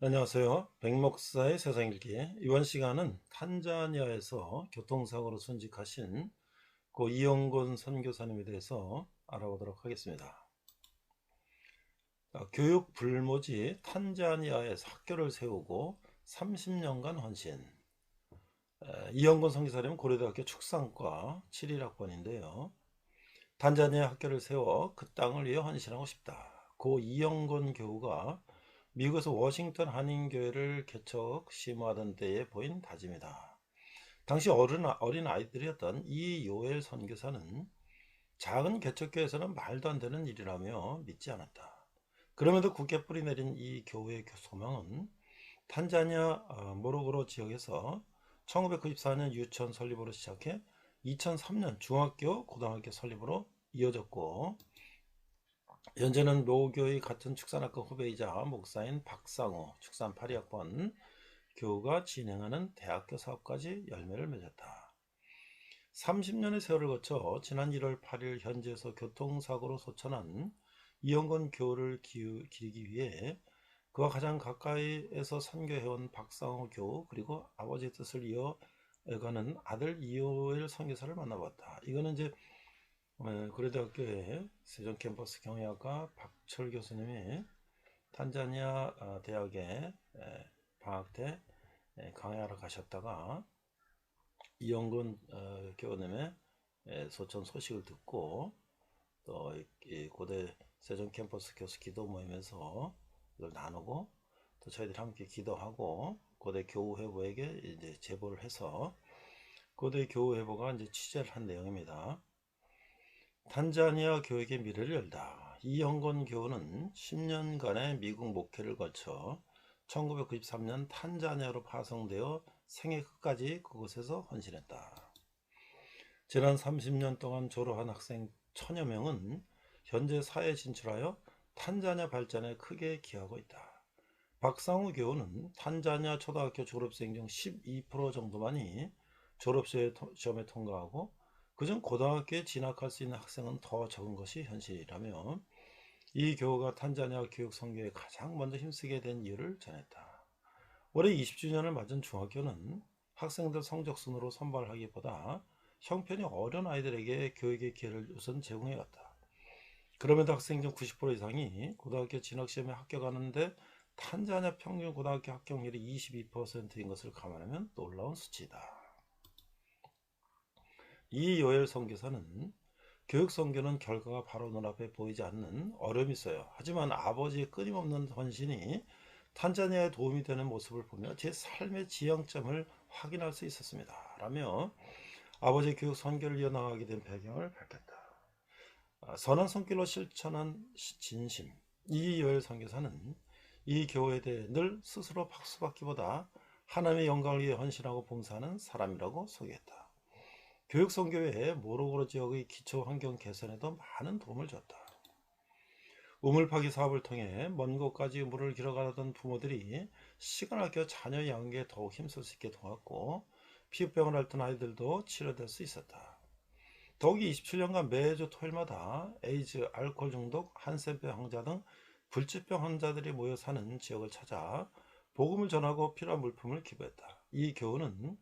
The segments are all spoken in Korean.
안녕하세요. 백목사의 세상일기. 이번 시간은 탄자니아에서 교통사고로 순직하신 고 이영곤 선교사님에 대해서 알아보도록 하겠습니다. 교육 불모지 탄자니아에서 학교를 세우고 30년간 헌신. 이영곤 선교사님은 고려대학교 축산과 7일학번인데요. 탄자니아 학교를 세워 그 땅을 위해 헌신하고 싶다. 고 이영곤 교우가 미국에서 워싱턴 한인교회를 개척 심호하던 때에 보인 다짐이다. 당시 어린 아이들이었던 이 요엘 선교사는 작은 개척교회에서는 말도 안 되는 일이라며 믿지 않았다. 그럼에도 굳게 뿌리 내린 이 교회의 소망은 탄자니아 모로고로 지역에서 1994년 유치원 설립으로 시작해 2003년 중학교, 고등학교 설립으로 이어졌고, 현재는 노교의 같은 축산학과 후배이자 목사인 박상호 축산 8학번 교우가 진행하는 대학교 사업까지 열매를 맺었다. 30년의 세월을 거쳐 지난 1월 8일 현지에서 교통사고로 소천한 이영건 교우를 기리기 위해 그와 가장 가까이에서 선교해온 박상호 교우, 그리고 아버지의 뜻을 이어가는 아들 이호엘 선교사를 만나봤다. 이거는 이제 고려대학교의 세종 캠퍼스 경영학과 박철 교수님이 탄자니아 대학에 방학 때 강의하러 가셨다가 이영근 교우님의 소천 소식을 듣고 또 고대 세종 캠퍼스 교수 기도 모임에서 이걸 나누고, 또 저희들이 함께 기도하고 고대 교우회보에게 이제 제보를 해서 고대 교우회보가 이제 취재를 한 내용입니다. 탄자니아 교육의 미래를 열다. 이영건 교우는 10년간의 미국 목회를 거쳐 1993년 탄자니아로 파송되어 생애 끝까지 그곳에서 헌신했다. 지난 30년 동안 졸업한 학생 1000여 명은 현재 사회에 진출하여 탄자니아 발전에 크게 기여하고 있다. 박상우 교우는 탄자니아 초등학교 졸업생 중 12% 정도만이 졸업시험에 통과하고 그중 고등학교에 진학할 수 있는 학생은 더 적은 것이 현실이라며 이 교우가 탄자니아 교육 선교에 가장 먼저 힘쓰게 된 이유를 전했다. 올해 20주년을 맞은 중학교는 학생들 성적 순으로 선발하기보다 형편이 어려운 아이들에게 교육의 기회를 우선 제공해왔다. 그럼에도 학생 중 90% 이상이 고등학교 진학시험에 합격하는데 탄자니아 평균 고등학교 합격률이 22%인 것을 감안하면 놀라운 수치이다. 이 요엘 선교사는 교육 선교는 결과가 바로 눈앞에 보이지 않는 어려움이 있어요. 하지만 아버지의 끊임없는 헌신이 탄자니아에 도움이 되는 모습을 보며 제 삶의 지향점을 확인할 수 있었습니다. 라며 아버지의 교육 선교를 이어나가게 된 배경을 밝혔다. 선한 손길로 실천한 진심. 이 요엘 선교사는 이 교회에 대해 늘 스스로 박수받기보다 하나님의 영광을 위해 헌신하고 봉사하는 사람이라고 소개했다. 교육 선교 외에 모로고로 지역의 기초 환경 개선에도 많은 도움을 줬다. 우물 파기 사업을 통해 먼 곳까지 우물을 길어가던 부모들이 시간 아껴 자녀 양육에 더욱 힘쓸 수 있게 도왔고, 피부병을 앓던 아이들도 치료될 수 있었다. 더욱이 27년간 매주 토요일마다 에이즈, 알코올 중독, 한센병 환자 등 불치병 환자들이 모여 사는 지역을 찾아 복음을 전하고 필요한 물품을 기부했다. 이 교우는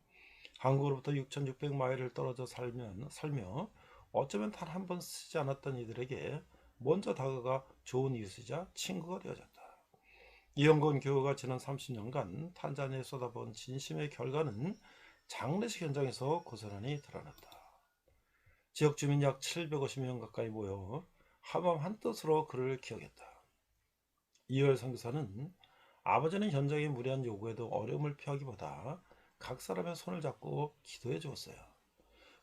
한국으로부터 6,600마일을 떨어져 살며 어쩌면 단 한 번 쓰지 않았던 이들에게 먼저 다가가 좋은 이웃이자 친구가 되어졌다. 이영건 교우가 지난 30년간 탄자니아에 쏟아부은 진심의 결과는 장례식 현장에서 고스란히 드러났다. 지역 주민 약 750명 가까이 모여 한마음 한뜻으로 그를 기억했다. 이열 선교사는 아버지는 현장의 무리한 요구에도 어려움을 피하기보다 각 사람의 손을 잡고 기도해 주었어요.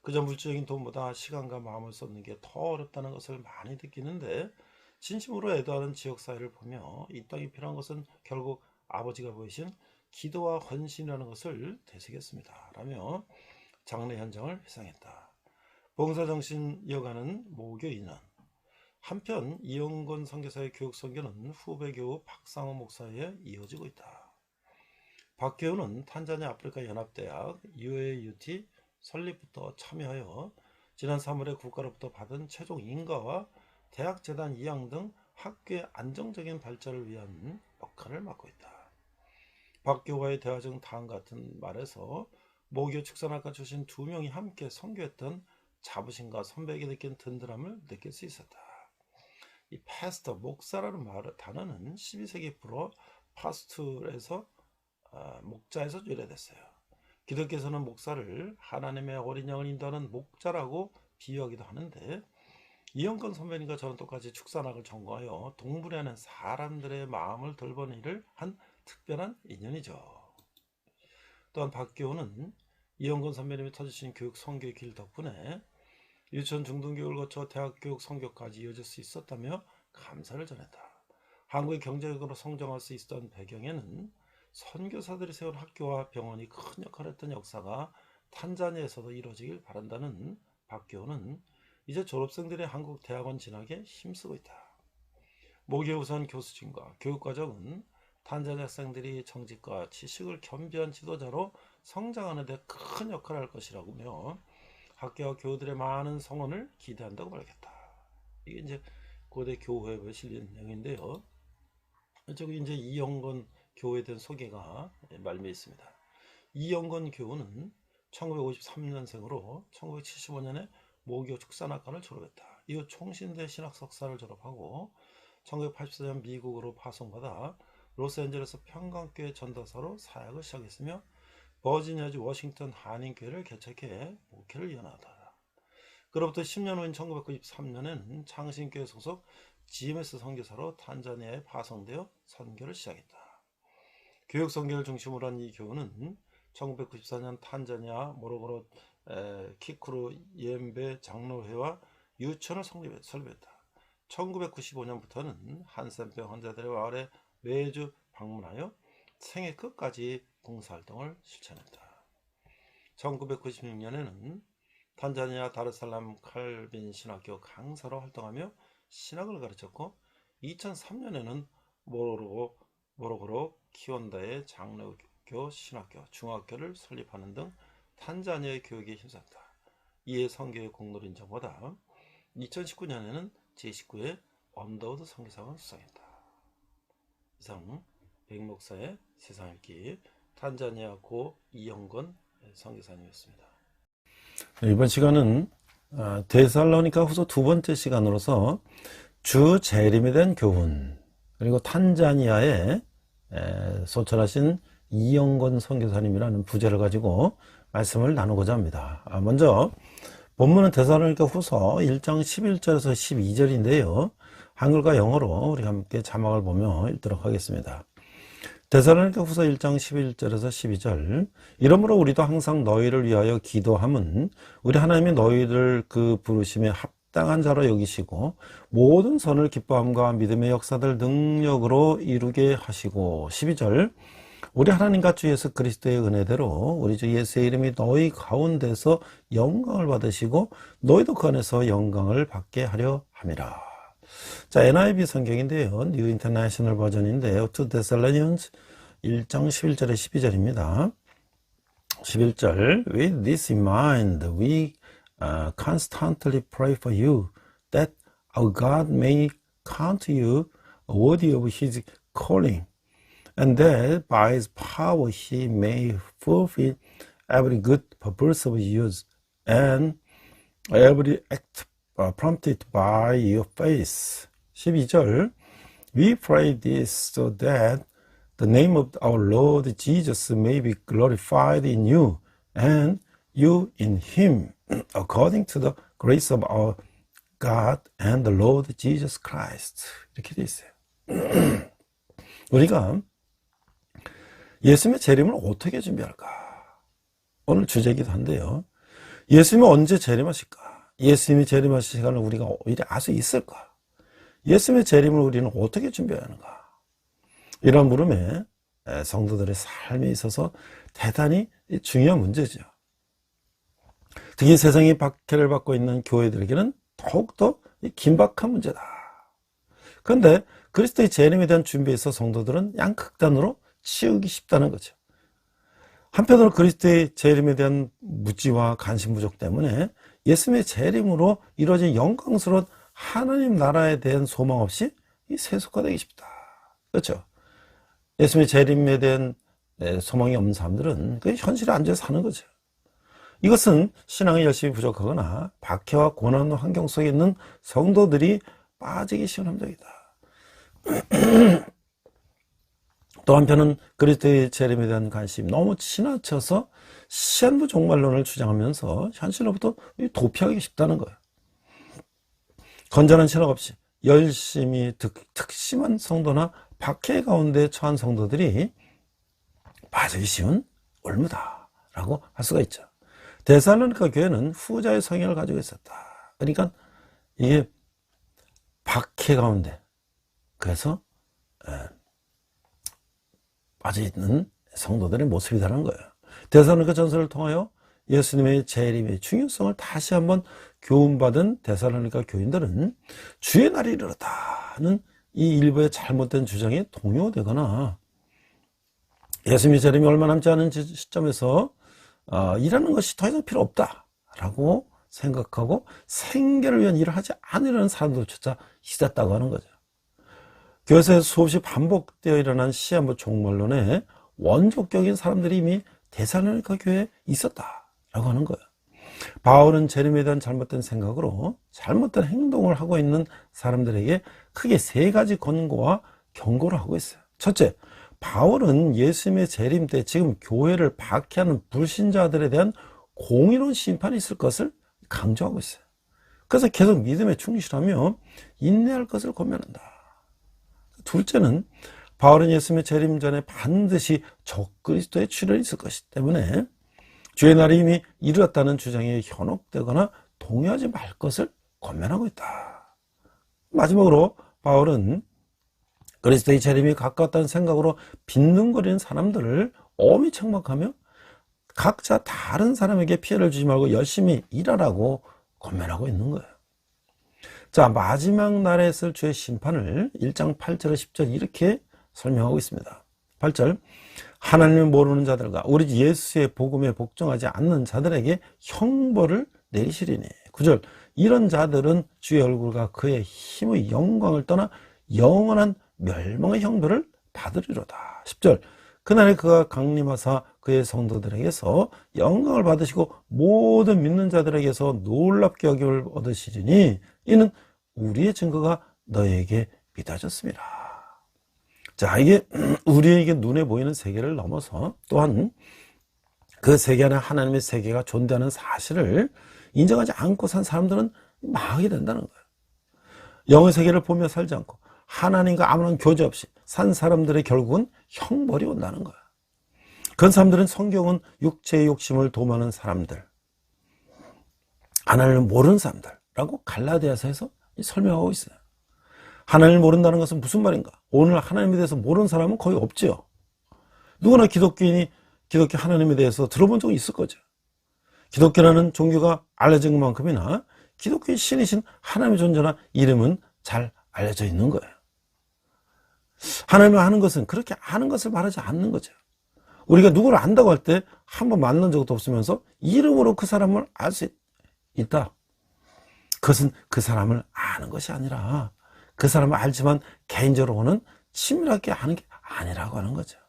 그저 물질적인 돈보다 시간과 마음을 쏟는 게 더 어렵다는 것을 많이 느끼는데, 진심으로 애도하는 지역사회를 보며 이 땅이 필요한 것은 결국 아버지가 보이신 기도와 헌신이라는 것을 되새겼습니다. 라며 장례 현장을 회상했다. 봉사정신 이어가는 모교 인원. 한편 이영건 선교사의 교육 선교는 후배 교우 박상호 목사에 이어지고 있다. 박 교우는 탄자니아 아프리카 연합대학 UAUT 설립부터 참여하여 지난 3월에 국가로부터 받은 최종 인가와 대학재단 이양 등 학교의 안정적인 발전을 위한 역할을 맡고 있다. 박교와의 대화 중 다음 같은 말에서 모교 축산학과 출신 두 명이 함께 선교했던 자부심과 선배에게 느낀 든든함을 느낄 수 있었다. 이 패스터, 목사라는 단어는 12세기 불어 파스툴에서 목자에서 유래됐어요. 기독교에서는 목사를 하나님의 어린 양을 인도하는 목자라고 비유하기도 하는데, 이영건 선배님과 저는 똑같이 축산학을 전공하여 동분해하는 사람들의 마음을 돌보는 일을 한 특별한 인연이죠. 또한 박교우는 이영건 선배님이 터주신 교육 선교의 길 덕분에 유치원 중등교육을 거쳐 대학교육 선교까지 이어질 수 있었다며 감사를 전했다. 한국이 경제적으로 성장할 수 있었던 배경에는 선교사들이 세운 학교와 병원이 큰 역할을 했던 역사가 탄자니아에서도 이루어지길 바란다는 박교우는 이제 졸업생들의 한국 대학원 진학에 힘쓰고 있다. 모교우선 교수진과 교육과정은 탄자니아 학생들이 정직과 지식을 겸비한 지도자로 성장하는 데 큰 역할을 할 것이라고며 학교와 교우들의 많은 성원을 기대한다고 말했다. 이게 이제 고대 교회에 실린 내용인데요. 저기 이제 이영건 교우에 대한 소개가 말미에 있습니다. 이영건 교우는 1953년생으로 1975년에 모교 축산학과를 졸업했다. 이후 총신대 신학 석사를 졸업하고 1984년 미국으로 파송받아 로스앤젤레스 평강교회 전도사로 사역을 시작했으며 버지니아주 워싱턴 한인교회를 개척해 목회를 이어나가다. 그로부터 10년 후인 1993년에는 창신교회 소속 GMS 선교사로 탄자니아에 파송되어 선교를 시작했다. 교육 선교를 중심으로 한 이 교우는 1994년 탄자니아 모로고로 키쿠루 예엠베 장로회와 유치원을 설립했다. 1995년부터는 한센병 환자들의 마을에 매주 방문하여 생애 끝까지 봉사활동을 실천했다. 1996년에는 탄자니아 다르살람 칼빈 신학교 강사로 활동하며 신학을 가르쳤고 2003년에는 모로고로 키온다의 장로교 신학교, 중학교를 설립하는 등 탄자니아의 교육에 힘썼다. 이에 선교의 공로를 인정받아 2019년에는 제19회 언더우드 선교상을 수상했다. 이상 백목사의 세상 읽기 탄자니아 고 이영건 선교사님이었습니다. 이번 시간은 데살로니가 후서 두 번째 시간으로서 주 재림에 대한 교훈, 그리고 탄자니아에 소천하신 이영건 선교사님이라는 부제를 가지고 말씀을 나누고자 합니다. 먼저 본문은 데살로니가 후서 1장 11절에서 12절인데요. 한글과 영어로 우리 함께 자막을 보며 읽도록 하겠습니다. 데살로니가 후서 1장 11절에서 12절. 이러므로 우리도 항상 너희를 위하여 기도함은 우리 하나님이 너희를 그 부르심에 합당한 자로 여기시고 모든 선을 기뻐함과 믿음의 역사들 능력으로 이루게 하시고. 12절. 우리 하나님과 주 예수 그리스도의 은혜대로 우리 주 예수의 이름이 너희 가운데서 영광을 받으시고 너희도 그 안에서 영광을 받게 하려 함이라. 자, NIV 성경인데요. New International 버전인데요. 2 Thessalonians 1장 11절에 12절입니다. 11절. With this in mind, we constantly pray for you, that our God may count you worthy of His calling, and that by His power He may fulfill every good purpose of yours, and every act prompted by your faith. 12절. We pray this so that the name of our Lord Jesus may be glorified in you, and you in Him, according to the grace of our God and the Lord Jesus Christ. 이렇게 되어 있어요. 우리가 예수님의 재림을 어떻게 준비할까? 오늘 주제이기도 한데요. 예수님이 언제 재림하실까? 예수님이 재림하실 시간을 우리가 오히려 알 수 있을까? 예수님의 재림을 우리는 어떻게 준비해야 하는가? 이런 물음에 성도들의 삶에 있어서 대단히 중요한 문제죠. 특히 세상이 박해를 받고 있는 교회들에게는 더욱더 긴박한 문제다. 그런데 그리스도의 재림에 대한 준비에서 성도들은 양극단으로 치우기 쉽다는 거죠. 한편으로 그리스도의 재림에 대한 무지와 관심 부족 때문에 예수님의 재림으로 이루어진 영광스러운 하나님 나라에 대한 소망 없이 세속화되기 쉽다. 그렇죠? 예수님의 재림에 대한 소망이 없는 사람들은 그 현실에 앉아서 사는 거죠. 이것은 신앙이 열심히 부족하거나 박해와 고난 환경 속에 있는 성도들이 빠지기 쉬운 함정이다. 또 한편은 그리스도의 재림에 대한 관심이 너무 지나쳐서 시한부 종말론을 주장하면서 현실로부터 도피하기 쉽다는 거예요. 건전한 신학 없이 열심히 특심한 성도나 박해 가운데 처한 성도들이 빠지기 쉬운 올무다라고 할 수가 있죠. 데살로니가 교회는 후자의 성향을 가지고 있었다. 그러니까 이게 박해 가운데 그래서 빠져있는 성도들의 모습이라는 거예요. 데살로니가 전서를 통하여 예수님의 재림의 중요성을 다시 한번 교훈받은 데살로니가 교인들은 주의 날이 이르렀다는 이 일부의 잘못된 주장에 동요되거나 예수님의 재림이 얼마 남지 않은 시점에서 일하는 것이 더 이상 필요 없다라고 생각하고 생계를 위한 일을 하지 않으려는 사람들조차 있었다고 하는 거죠. 교회에서 수없이 반복되어 일어난 시한부 종말론에 원조격인 사람들이 이미 데살로니가 교회에 있었다라고 하는 거예요. 바울은 재림에 대한 잘못된 생각으로 잘못된 행동을 하고 있는 사람들에게 크게 세 가지 권고와 경고를 하고 있어요. 첫째, 바울은 예수님의 재림 때 지금 교회를 박해하는 불신자들에 대한 공의로운 심판이 있을 것을 강조하고 있어요. 그래서 계속 믿음에 충실하며 인내할 것을 권면한다. 둘째는 바울은 예수님의 재림 전에 반드시 적그리스도의 출현이 있을 것이기 때문에 주의 날이 이미 이르렀다는 주장에 현혹되거나 동의하지 말 것을 권면하고 있다. 마지막으로 바울은 그리스도의 재림이 가까웠다는 생각으로 빈둥거리는 사람들을 엄히 책망하며 각자 다른 사람에게 피해를 주지 말고 열심히 일하라고 권면하고 있는 거예요. 자, 마지막 날에 있을 주의 심판을 1장 8절 10절 이렇게 설명하고 있습니다. 8절, 하나님을 모르는 자들과 우리 예수의 복음에 복종하지 않는 자들에게 형벌을 내리시리니. 9절, 이런 자들은 주의 얼굴과 그의 힘의 영광을 떠나 영원한 멸망의 형벌을 받으리로다. 10절, 그날에 그가 강림하사 그의 성도들에게서 영광을 받으시고 모든 믿는 자들에게서 놀랍게 여김을 얻으시리니 이는 우리의 증거가 너에게 믿어졌습니다. 자, 이게 우리에게 눈에 보이는 세계를 넘어서 또한 그 세계 안에 하나님의 세계가 존재하는 사실을 인정하지 않고 산 사람들은 망하게 된다는 거예요. 영의 세계를 보며 살지 않고 하나님과 아무런 교제 없이 산 사람들의 결국은 형벌이 온다는 거예요. 그런 사람들은 성경은 육체의 욕심을 도모하는 사람들, 하나님을 모르는 사람들라고 갈라디아서에서 설명하고 있어요. 하나님을 모른다는 것은 무슨 말인가? 오늘 하나님에 대해서 모르는 사람은 거의 없지요. 누구나 기독교인이 기독교 하나님에 대해서 들어본 적이 있을 거죠. 기독교라는 종교가 알려진 것만큼이나 기독교의 신이신 하나님의 존재나 이름은 잘 알려져 있는 거예요. 하나님을 아는 것은 그렇게 아는 것을 말하지 않는 거죠. 우리가 누구를 안다고 할 때 한 번 만난 적도 없으면서 이름으로 그 사람을 알 수 있다. 그것은 그 사람을 아는 것이 아니라 그 사람을 알지만 개인적으로는 친밀하게 아는 게 아니라고 하는 거죠.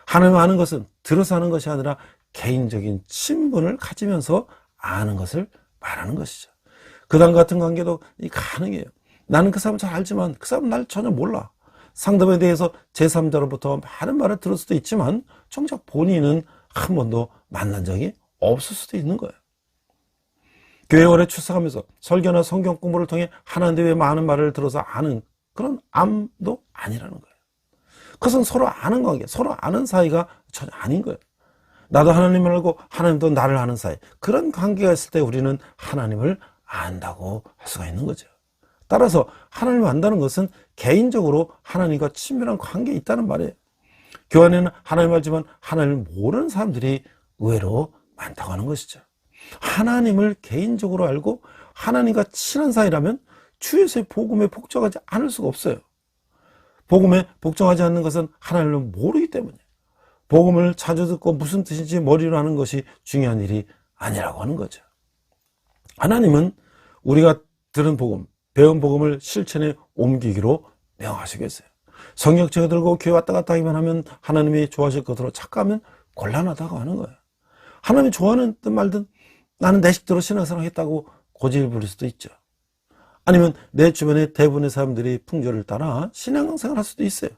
하나님을 아는 것은 들어서 아는 것이 아니라 개인적인 친분을 가지면서 아는 것을 말하는 것이죠. 그다음 같은 관계도 가능해요. 나는 그 사람을 잘 알지만 그 사람은 날 전혀 몰라. 상대방에 대해서 제3자로부터 많은 말을 들을 수도 있지만 정작 본인은 한 번도 만난 적이 없을 수도 있는 거예요. 교회 오래 출석하면서 설교나 성경 공부를 통해 하나님 대해 많은 말을 들어서 아는 그런 암도 아니라는 거예요. 그것은 서로 아는 관계, 서로 아는 사이가 전혀 아닌 거예요. 나도 하나님을 알고 하나님도 나를 아는 사이, 그런 관계가 있을 때 우리는 하나님을 안다고 할 수가 있는 거죠. 따라서 하나님을 안다는 것은 개인적으로 하나님과 친밀한 관계에 있다는 말이에요. 교회 안에는 하나님을 알지만 하나님을 모르는 사람들이 의외로 많다고 하는 것이죠. 하나님을 개인적으로 알고 하나님과 친한 사이라면 주 예수의 복음에 복종하지 않을 수가 없어요. 복음에 복종하지 않는 것은 하나님을 모르기 때문이에요. 복음을 자주 듣고 무슨 뜻인지 머리로 하는 것이 중요한 일이 아니라고 하는 거죠. 하나님은 우리가 들은 복음, 배운 복음을 실천에 옮기기로 명하시겠어요. 성경책을 들고 교회 왔다 갔다 하기만 하면 하나님이 좋아하실 것으로 착각하면 곤란하다고 하는 거예요. 하나님이 좋아하는 듯 말든 나는 내 식대로 신앙생활 했다고 고집을 부릴 수도 있죠. 아니면 내 주변의 대부분의 사람들이 풍조를 따라 신앙생활 할 수도 있어요.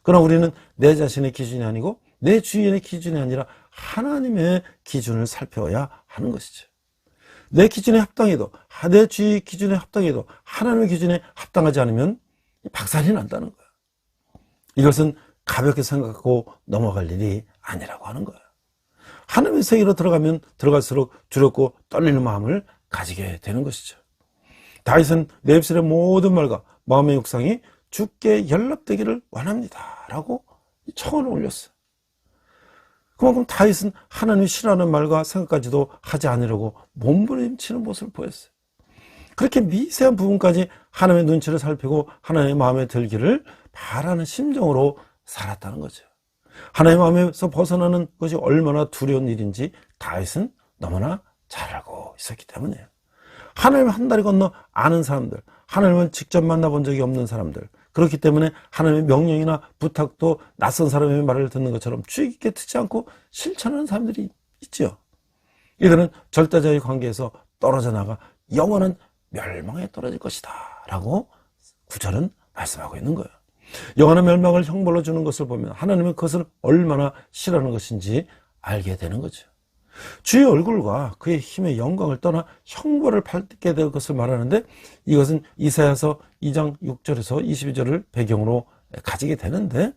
그러나 우리는 내 자신의 기준이 아니고 내 주위의 기준이 아니라 하나님의 기준을 살펴야 하는 것이죠. 내 기준에 합당해도, 내 주위 기준에 합당해도 하나님의 기준에 합당하지 않으면 박살이 난다는 거예요. 이것은 가볍게 생각하고 넘어갈 일이 아니라고 하는 거예요. 하나님의 세계로 들어가면 들어갈수록 두렵고 떨리는 마음을 가지게 되는 것이죠. 다윗은 내 입술의 모든 말과 마음의 욕상이 주께 연락되기를 원합니다 라고 청원을 올렸어요. 그만큼 다윗은 하나님이 싫어하는 말과 생각까지도 하지 않으려고 몸부림치는 모습을 보였어요. 그렇게 미세한 부분까지 하나님의 눈치를 살피고 하나님의 마음에 들기를 바라는 심정으로 살았다는 거죠. 하나님의 마음에서 벗어나는 것이 얼마나 두려운 일인지 다윗은 너무나 잘 알고 있었기 때문이에요. 하나님을 한 다리 건너 아는 사람들, 하나님을 직접 만나본 적이 없는 사람들, 그렇기 때문에 하나님의 명령이나 부탁도 낯선 사람의 말을 듣는 것처럼 주의 깊게 듣지 않고 실천하는 사람들이 있죠. 이들은 절대자의 관계에서 떨어져 나가 영원한 멸망에 떨어질 것이다 라고 구절은 말씀하고 있는 거예요. 영원한 멸망을 형벌로 주는 것을 보면 하나님은 그것을 얼마나 싫어하는 것인지 알게 되는 거죠. 주의 얼굴과 그의 힘의 영광을 떠나 형벌을 받게 될 것을 말하는데, 이것은 이사야서 2장 6절에서 22절을 배경으로 가지게 되는데,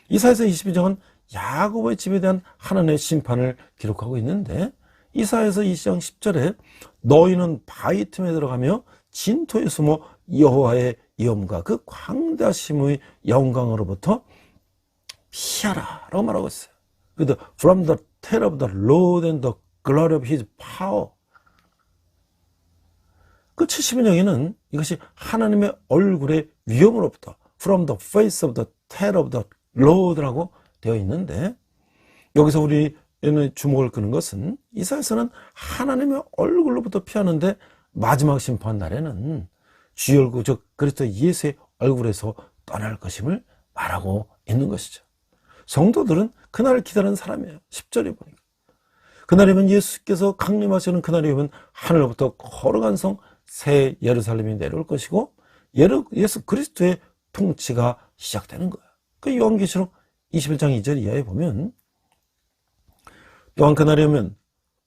이사야서 22장은 야곱의 집에 대한 하나님의 심판을 기록하고 있는데, 이사야서 2장 10절에 너희는 바위 틈에 들어가며 진토에 숨어 여호와의 위엄과 그 광대하심의 영광으로부터 피하라 라고 말하고 있어요. From the terror of the Lord and the glory of His power. 그 70인역에는 이것이 하나님의 얼굴의 위엄으로부터 From the face of the terror of the Lord라고 되어 있는데, 여기서 우리는 주목을 끄는 것은 이사야서는 하나님의 얼굴로부터 피하는데 마지막 심판 날에는 주의 얼굴, 즉 그리스도 예수의 얼굴에서 떠날 것임을 말하고 있는 것이죠. 성도들은 그날을 기다리는 사람이에요. 10절에 보니까 그날이면 예수께서 강림하시는 그날이 오면 하늘로부터 거룩한 성 새 예루살렘이 내려올 것이고 예수 그리스도의 통치가 시작되는 거예요. 그 요한계시록 21장 2절 이하에 보면, 또한 그날이 오면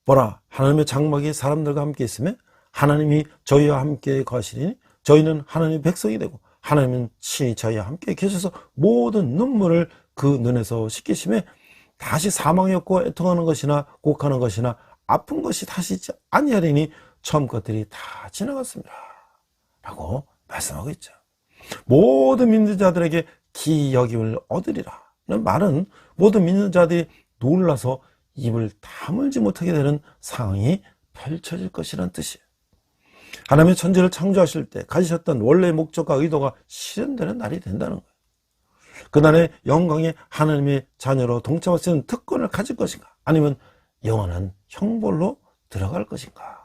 보라 하나님의 장막이 사람들과 함께 있으며 하나님이 저희와 함께 거하시리니 저희는 하나님의 백성이 되고 하나님은 친히 저희와 함께 계셔서 모든 눈물을 그 눈에서 씻기심에 다시 사망이 없고 애통하는 것이나 곡하는 것이나 아픈 것이 다시 있지 아니하리니 처음 것들이 다 지나갔습니다 라고 말씀하고 있죠. 모든 믿는 자들에게 기여김을 얻으리라 는 말은 모든 믿는 자들이 놀라서 입을 다물지 못하게 되는 상황이 펼쳐질 것이라는 뜻이에요. 하나님의 천지를 창조하실 때 가지셨던 원래의 목적과 의도가 실현되는 날이 된다는 거예요. 그날의 영광에 하나님의 자녀로 동참할 수 있는 특권을 가질 것인가, 아니면 영원한 형벌로 들어갈 것인가.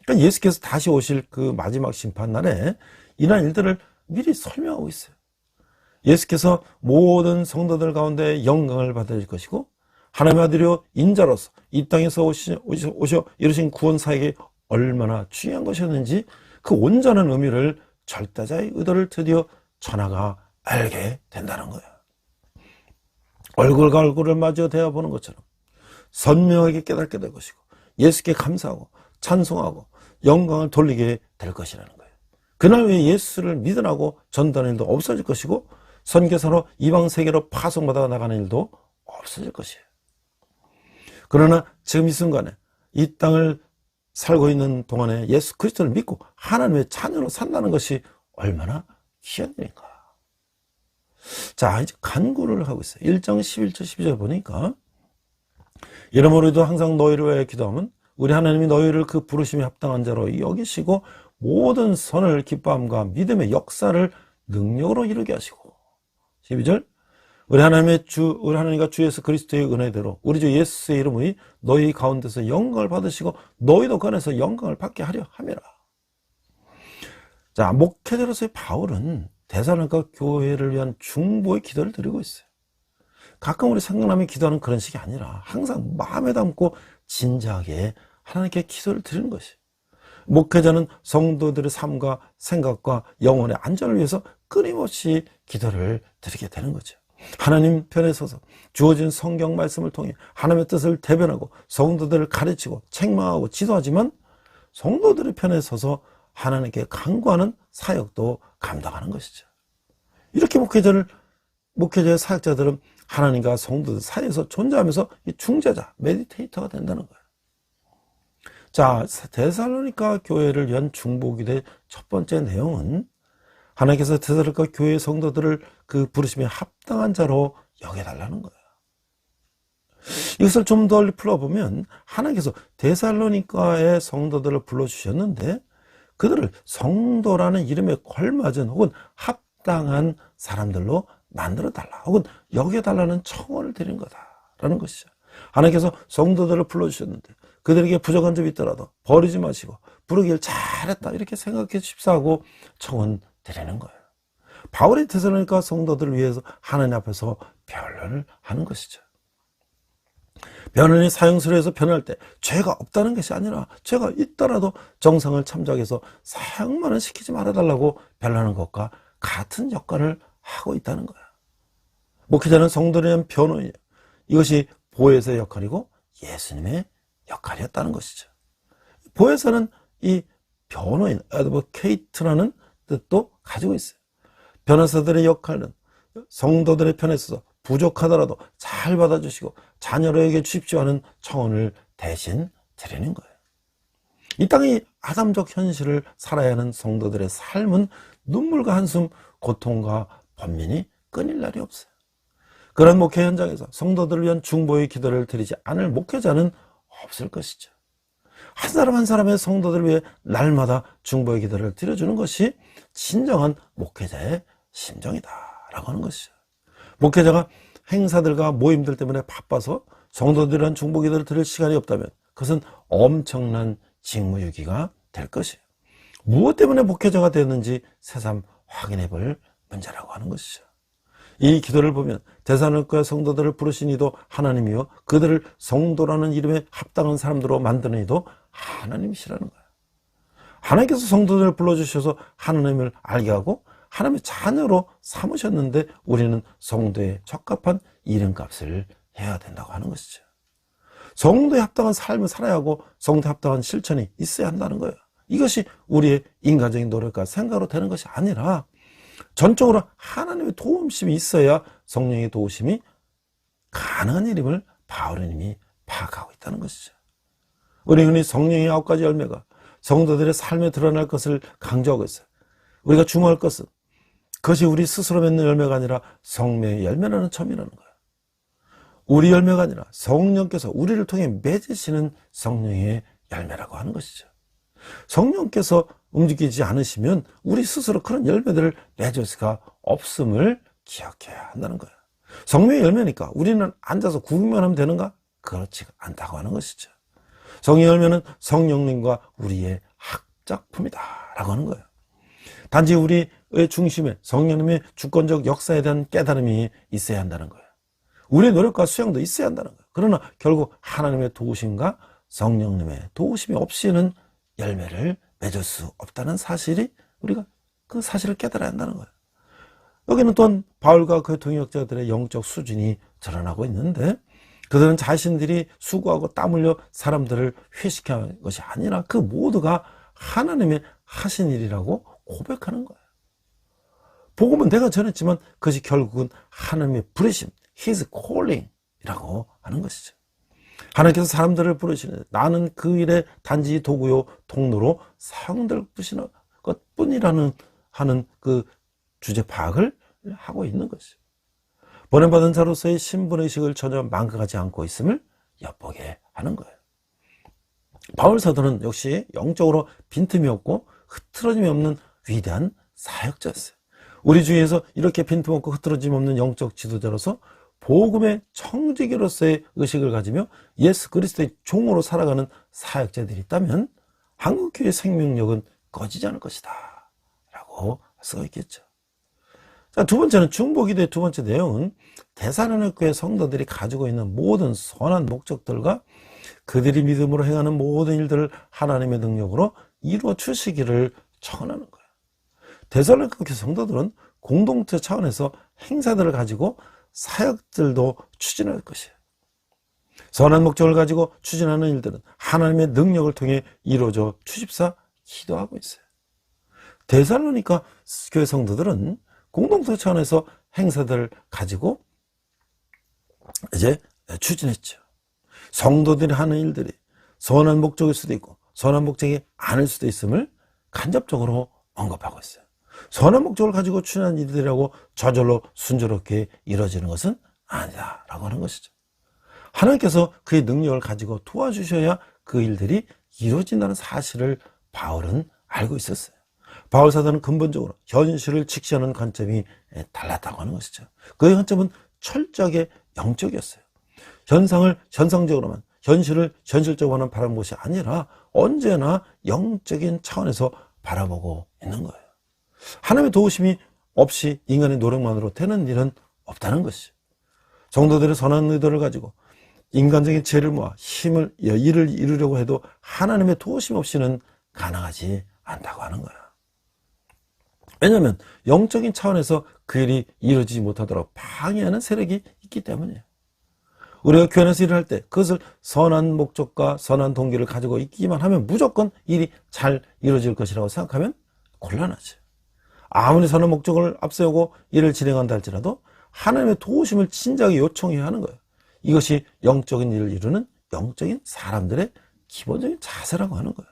그러니까 예수께서 다시 오실 그 마지막 심판 날에 이러한 일들을 미리 설명하고 있어요. 예수께서 모든 성도들 가운데 영광을 받을 것이고, 하나님의 아들이요 인자로서 이 땅에서 오셔 이루신 구원 사역이 얼마나 중요한 것이었는지 그 온전한 의미를 절대자의 의도를 드디어 전하가 알게 된다는 거예요. 얼굴과 얼굴을 마주 대해보는 것처럼 선명하게 깨닫게 될 것이고, 예수께 감사하고 찬송하고 영광을 돌리게 될 것이라는 거예요. 그날 후에 예수를 믿으라고 전도하는 일도 없어질 것이고, 선교사로 이방 세계로 파송받아 나가는 일도 없어질 것이에요. 그러나 지금 이 순간에 이 땅을 살고 있는 동안에 예수 그리스도를 믿고 하나님의 자녀로 산다는 것이 얼마나 귀한 일인가. 자, 이제 간구를 하고 있어요. 1장 11절 12절 보니까, 이러므로 우리도 항상 너희를 위하여 기도하면 우리 하나님이 너희를 그 부르심에 합당한 자로 여기시고 모든 선을 기뻐함과 믿음의 역사를 능력으로 이루게 하시고, 12절 우리 하나님과 주 예수 그리스도의 은혜대로 우리 주 예수의 이름의 너희 가운데서 영광을 받으시고 너희도 그 안에서 영광을 받게 하려 함이라. 자, 목회자로서의 바울은 데살로니가 교회를 위한 중보의 기도를 드리고 있어요. 가끔 우리 생각나면 기도하는 그런 식이 아니라 항상 마음에 담고 진지하게 하나님께 기도를 드리는 것이, 목회자는 성도들의 삶과 생각과 영혼의 안전을 위해서 끊임없이 기도를 드리게 되는 거죠. 하나님 편에 서서 주어진 성경 말씀을 통해 하나님의 뜻을 대변하고 성도들을 가르치고 책망하고 지도하지만, 성도들의 편에 서서 하나님께 간구하는 사역도 감당하는 것이죠. 이렇게 목회자의 사역자들은 하나님과 성도들 사이에서 존재하면서 이 중재자, 메디테이터가 된다는 거예요. 자, 데살로니가 교회를 위한 중보기도의 첫 번째 내용은, 하나님께서 데살로니가 교회의 성도들을 그 부르심에 합당한 자로 여겨달라는 거예요. 이것을 좀 더 풀어보면, 하나님께서 데살로니가의 성도들을 불러주셨는데 그들을 성도라는 이름에 걸맞은 혹은 합당한 사람들로 만들어달라, 혹은 여겨달라는 청원을 드린 거다라는 것이죠. 하나님께서 성도들을 불러주셨는데 그들에게 부족한 점이 있더라도 버리지 마시고 부르길 잘했다 이렇게 생각해 주십사 하고 청원 드리는 거예요. 바울이 데살로니가 성도들을 위해서 하나님 앞에서 변론을 하는 것이죠. 변론이 사형수로에서 변할 때 죄가 없다는 것이 아니라 죄가 있더라도 정상을 참작해서 사형만은 시키지 말아달라고 변론하는 것과 같은 역할을 하고 있다는 거예요. 목회자는 성도를 위한 변호인이에요. 이것이 보혜사의 역할이고 예수님의 역할이었다는 것이죠. 보혜사는 이 변호인, 어드보케이트라는 뜻도 가지고 있어요. 변호사들의 역할은 성도들의 편에 서서 부족하더라도 잘 받아주시고 자녀로 여겨 주십시오 하는 청원을 대신 드리는 거예요. 이 땅의 아담적 현실을 살아야 하는 성도들의 삶은 눈물과 한숨, 고통과 번민이 끊일 날이 없어요. 그런 목회 현장에서 성도들을 위한 중보의 기도를 드리지 않을 목회자는 없을 것이죠. 한 사람 한 사람의 성도들을 위해 날마다 중보의 기도를 드려주는 것이 진정한 목회자의 심정이다라고 하는 것이죠. 목회자가 행사들과 모임들 때문에 바빠서 성도들을 위한 중보 기도를 드릴 시간이 없다면 그것은 엄청난 직무유기가 될 것이에요. 무엇 때문에 목회자가 되었는지 새삼 확인해 볼 문제라고 하는 것이죠. 이 기도를 보면 데살로니가 성도들을 부르신 이도 하나님이요 그들을 성도라는 이름에 합당한 사람들로 만드는 이도 하나님이시라는 거예요. 하나님께서 성도들을 불러주셔서 하나님을 알게 하고 하나님의 자녀로 삼으셨는데 우리는 성도에 적합한 이름값을 해야 된다고 하는 것이죠. 성도에 합당한 삶을 살아야 하고 성도에 합당한 실천이 있어야 한다는 거예요. 이것이 우리의 인간적인 노력과 생각으로 되는 것이 아니라 전적으로 하나님의 도우심이 있어야 성령의 도우심이 가능한 일임을 바울님이 파악하고 있다는 것이죠. 우리 흔히 성령의 9가지 열매가 성도들의 삶에 드러날 것을 강조하고 있어요. 우리가 중요할 것은 그것이 우리 스스로 맺는 열매가 아니라 성령의 열매라는 점이라는 거예요. 우리 열매가 아니라 성령께서 우리를 통해 맺으시는 성령의 열매라고 하는 것이죠. 성령께서 움직이지 않으시면 우리 스스로 그런 열매들을 맺을 수가 없음을 기억해야 한다는 거예요. 성령의 열매니까 우리는 앉아서 구경만 하면 되는가? 그렇지 않다고 하는 것이죠. 성령의 열매는 성령님과 우리의 학작품이다 라고 하는 거예요. 단지 우리의 중심에 성령님의 주권적 역사에 대한 깨달음이 있어야 한다는 거예요. 우리의 노력과 수양도 있어야 한다는 거예요. 그러나 결국 하나님의 도우심과 성령님의 도우심이 없이는 열매를 맺을 수 없다는 사실이 우리가 그 사실을 깨달아야 한다는 거예요. 여기는 또한 바울과 그 동역자들의 영적 수준이 드러나고 있는데 그들은 자신들이 수고하고 땀 흘려 사람들을 회식한 것이 아니라 그 모두가 하나님의 하신 일이라고 고백하는 거예요. 복음은 내가 전했지만 그것이 결국은 하나님의 부르심, His calling이라고 하는 것이죠. 하나님께서 사람들을 부르시는데 나는 그 일의 단지 도구요 통로로 사용될 것뿐이라는 하는 그 주제 파악을 하고 있는 것이죠. 보냄받은 자로서의 신분의식을 전혀 망각하지 않고 있음을 엿보게 하는 거예요. 바울 사도는 역시 영적으로 빈틈이 없고 흐트러짐이 없는 위대한 사역자였어요. 우리 주위에서 이렇게 빈틈 없고 흐트러짐 없는 영적 지도자로서 복음의 청지기로서의 의식을 가지며 예수 그리스도의 종으로 살아가는 사역자들이 있다면 한국교회의 생명력은 꺼지지 않을 것이다 라고 할 수가 있겠죠. 자, 두 번째는 중보기도의 두 번째 내용은 데살로니가 교회 성도들이 가지고 있는 모든 선한 목적들과 그들이 믿음으로 행하는 모든 일들을 하나님의 능력으로 이루어 주시기를 청하는 거예요. 데살로니가 교회 성도들은 공동체 차원에서 행사들을 가지고 사역들도 추진할 것이에요. 선한 목적을 가지고 추진하는 일들은 하나님의 능력을 통해 이루어져 주십사 기도하고 있어요. 데살로니가 교회 성도들은 공동체 차원에서 행사들을 가지고 이제 추진했죠. 성도들이 하는 일들이 선한 목적일 수도 있고 선한 목적이 아닐 수도 있음을 간접적으로 언급하고 있어요. 선한 목적을 가지고 추진한 일들이라고 저절로 순조롭게 이루어지는 것은 아니다라고 하는 것이죠. 하나님께서 그의 능력을 가지고 도와주셔야 그 일들이 이루어진다는 사실을 바울은 알고 있었어요. 바울 사도는 근본적으로 현실을 직시하는 관점이 달랐다고 하는 것이죠. 그의 관점은 철저하게 영적이었어요. 현상을 현상적으로만, 현실을 현실적으로만 바라보는 것이 아니라 언제나 영적인 차원에서 바라보고 있는 거예요. 하나님의 도우심이 없이 인간의 노력만으로 되는 일은 없다는 것이죠. 성도들의 선한 의도를 가지고 인간적인 죄를 모아 일을 이루려고 해도 하나님의 도우심 없이는 가능하지 않다고 하는 거야. 왜냐하면 영적인 차원에서 그 일이 이루어지지 못하도록 방해하는 세력이 있기 때문이에요. 우리가 교회 안에서 일을 할 때 그것을 선한 목적과 선한 동기를 가지고 있기만 하면 무조건 일이 잘 이루어질 것이라고 생각하면 곤란하죠. 아무리 선한 목적을 앞세우고 일을 진행한다 할지라도 하나님의 도우심을 진작에 요청해야 하는 거예요. 이것이 영적인 일을 이루는 영적인 사람들의 기본적인 자세라고 하는 거예요.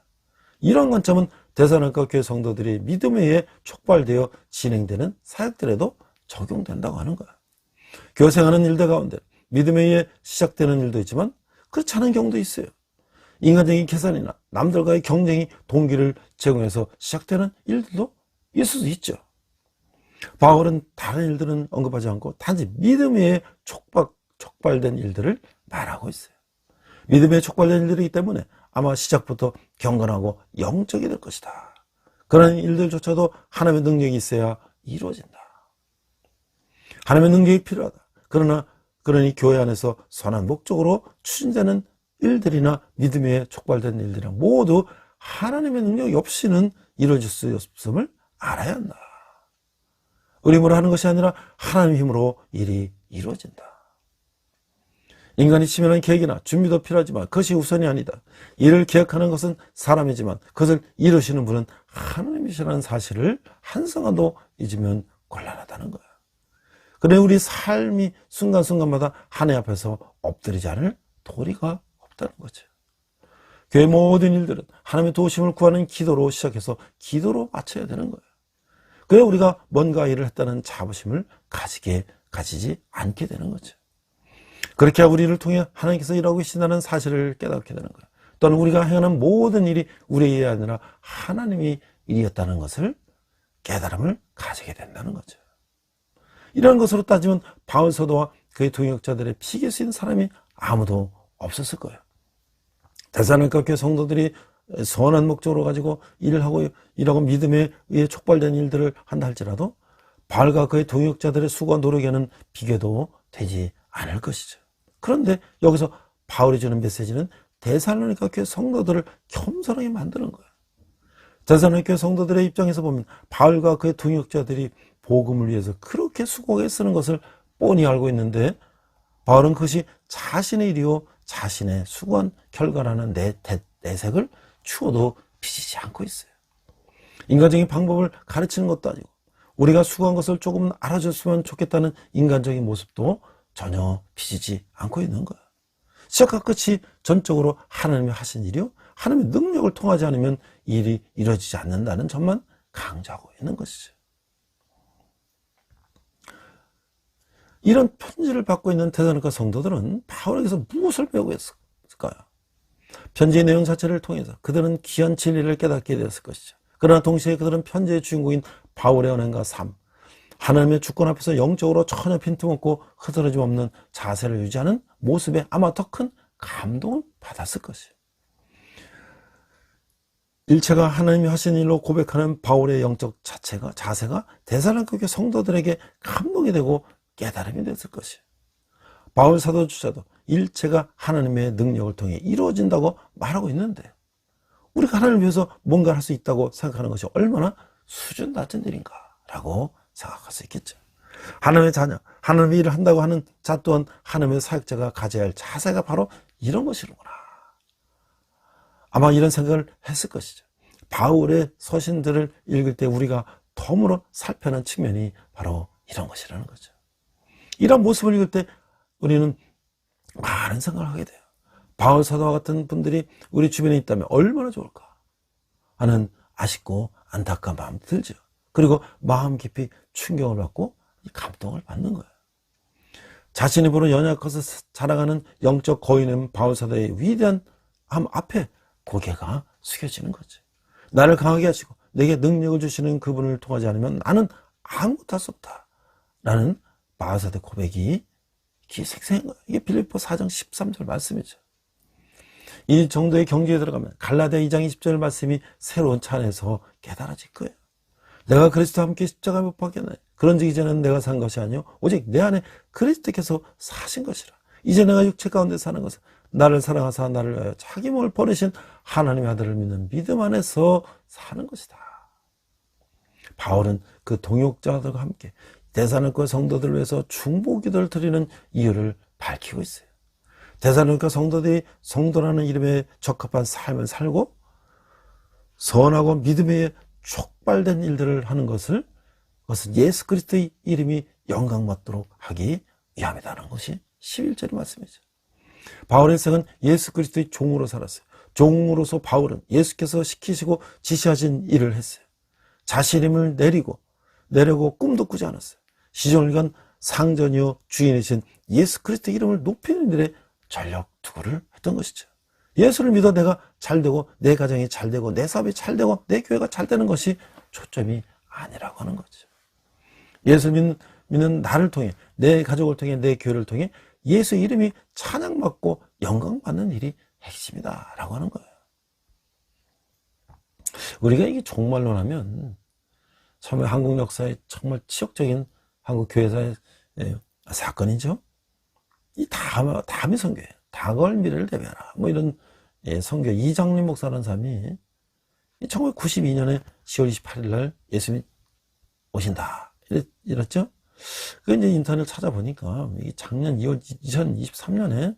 이런 관점은 데살로니가 교회 성도들이 믿음에 의해 촉발되어 진행되는 사역들에도 적용된다고 하는 거예요. 교생하는 일들 가운데 믿음에 의해 시작되는 일도 있지만 그렇지 않은 경우도 있어요. 인간적인 계산이나 남들과의 경쟁이 동기를 제공해서 시작되는 일들도 있을 수 있죠. 바울은 다른 일들은 언급하지 않고 단지 믿음에 의해 촉발된 일들을 말하고 있어요. 믿음에 촉발된 일들이기 때문에 아마 시작부터 경건하고 영적이 될 것이다. 그런 일들조차도 하나님의 능력이 있어야 이루어진다. 하나님의 능력이 필요하다. 그러니 교회 안에서 선한 목적으로 추진되는 일들이나 믿음에 촉발된 일들이나 모두 하나님의 능력이 없이는 이루어질 수 없음을 알아야 한다. 우리 힘으로 하는 것이 아니라 하나님의 힘으로 일이 이루어진다. 인간이 치밀한 계획이나 준비도 필요하지만 그것이 우선이 아니다. 이를 기획하는 것은 사람이지만 그것을 이루시는 분은 하나님이시라는 사실을 한순간도 잊으면 곤란하다는 거야. 그래 우리 삶이 순간순간마다 하나님 앞에서 엎드리지 않을 도리가 없다는 거죠. 교회 모든 일들은 하나님의 도우심을 구하는 기도로 시작해서 기도로 마쳐야 되는 거예요. 그래 우리가 뭔가 일을 했다는 자부심을 가지지 않게 되는 거죠. 그렇게 우리를 통해 하나님께서 일하고 계신다는 사실을 깨닫게 되는 거예요. 또는 우리가 행하는 모든 일이 우리의 일이 아니라 하나님의 일이었다는 것을 깨달음을 가지게 된다는 거죠. 이런 것으로 따지면 바울 사도와 그의 동역자들의 피게 쓰인 사람이 아무도 없었을 거예요. 데살로니가 교회 성도들이 선한 목적으로 가지고 일을 하고 일하고 믿음에 의해 촉발된 일들을 한다 할지라도 바울과 그의 동역자들의 수고와 노력에는 비교도 되지 않을 것이죠. 그런데 여기서 바울이 주는 메시지는 데살로니가 교회 성도들을 겸손하게 만드는 거예요. 데살로니가 교회 성도들의 입장에서 보면 바울과 그의 동역자들이 복음을 위해서 그렇게 수고하게 쓰는 것을 뻔히 알고 있는데 바울은 그것이 자신의 일이요 자신의 수고한 결과라는 내색을 추워도 비치지 않고 있어요. 인간적인 방법을 가르치는 것도 아니고 우리가 수고한 것을 조금 알아줬으면 좋겠다는 인간적인 모습도 전혀 비치지 않고 있는 거예요. 시작과 끝이 전적으로 하나님이 하신 일이요 하나님의 능력을 통하지 않으면 일이 이루어지지 않는다는 점만 강조하고 있는 것이죠. 이런 편지를 받고 있는 데살로니가 성도들은 바울에게서 무엇을 배우고 있을까요? 편지의 내용 자체를 통해서 그들은 귀한 진리를 깨닫게 되었을 것이죠. 그러나 동시에 그들은 편지의 주인공인 바울의 언행과 삶, 하나님의 주권 앞에서 영적으로 전혀 빈틈없고 흐트러짐 없는 자세를 유지하는 모습에 아마 더 큰 감동을 받았을 것이에요. 일체가 하나님이 하신 일로 고백하는 바울의 영적 자세가 데살로니가 성도들에게 감동이 되고 깨달음이 됐을 것이에요. 바울 사도주자도 일체가 하나님의 능력을 통해 이루어진다고 말하고 있는데, 우리가 하나님을 위해서 뭔가를 할 수 있다고 생각하는 것이 얼마나 수준 낮은 일인가라고 생각할 수 있겠죠. 하나님의 자녀, 하나님의 일을 한다고 하는 자 또한 하나님의 사역자가 가져야 할 자세가 바로 이런 것이로구나. 아마 이런 생각을 했을 것이죠. 바울의 서신들을 읽을 때 우리가 덤으로 살펴는 측면이 바로 이런 것이라는 거죠. 이런 모습을 읽을 때 우리는 많은 생각을 하게 돼요. 바울 사도와 같은 분들이 우리 주변에 있다면 얼마나 좋을까 하는 아쉽고 안타까운 마음이 들죠. 그리고 마음 깊이 충격을 받고 감동을 받는 거예요. 자신의 보로 연약해서 자라가는 영적 거인은 바울 사도의 위대한 함 앞에 고개가 숙여지는 거죠. 나를 강하게 하시고 내게 능력을 주시는 그분을 통하지 않으면 나는 아무것도 할 수 없다 라는 바울 사도의 고백이 생생한 거예요. 이게 빌립보 4장 13절 말씀이죠. 이 정도의 경지에 들어가면 갈라디아 2장 20절 말씀이 새로운 차 안에서 깨달아질 거예요. 내가 그리스도와 함께 십자가에 못 박혔나니 그런즉 이제는 내가 산 것이 아니요 오직 내 안에 그리스도께서 사신 것이라. 이제 내가 육체 가운데 사는 것은 나를 사랑하사 나를 위하여 자기 몸을 버리신 하나님의 아들을 믿는 믿음 안에서 사는 것이다. 바울은 그 동역자들과 함께 데살로니가 성도들을 위해서 중보기도를 드리는 이유를 밝히고 있어요. 데살로니가 성도들이 성도라는 이름에 적합한 삶을 살고 선하고 믿음에 촉발된 일들을 하는 그것은 예수 그리스도의 이름이 영광받도록 하기 위함이라는 것이 11절의 말씀이죠. 바울의 생은 예수 그리스도의 종으로 살았어요. 종으로서 바울은 예수께서 시키시고 지시하신 일을 했어요. 자신임을 내려고 꿈도 꾸지 않았어요. 시종일관 상전이요 주인이신 예수 그리스도의 이름을 높이는 일에 전력 투구를 했던 것이죠. 예수를 믿어 내가 잘되고 내 가정이 잘되고 내 사업이 잘되고 내 교회가 잘되는 것이 초점이 아니라고 하는 거죠. 예수 믿는 나를 통해 내 가족을 통해 내 교회를 통해 예수 이름이 찬양받고 영광받는 일이 핵심이다 라고 하는 거예요. 우리가 이게 종말론 하면 처음에 한국 역사에 정말 치욕적인 한국 교회사의 사건이죠. 이 다미 선교예요. 다걸 미래를 대비하라. 뭐 이런 선교 이장림 목사라는 사람이 1992년에 10월 28일 날 예수님이 오신다. 이랬죠. 그 이제 인터넷 찾아보니까 이게 작년 2월 2023년에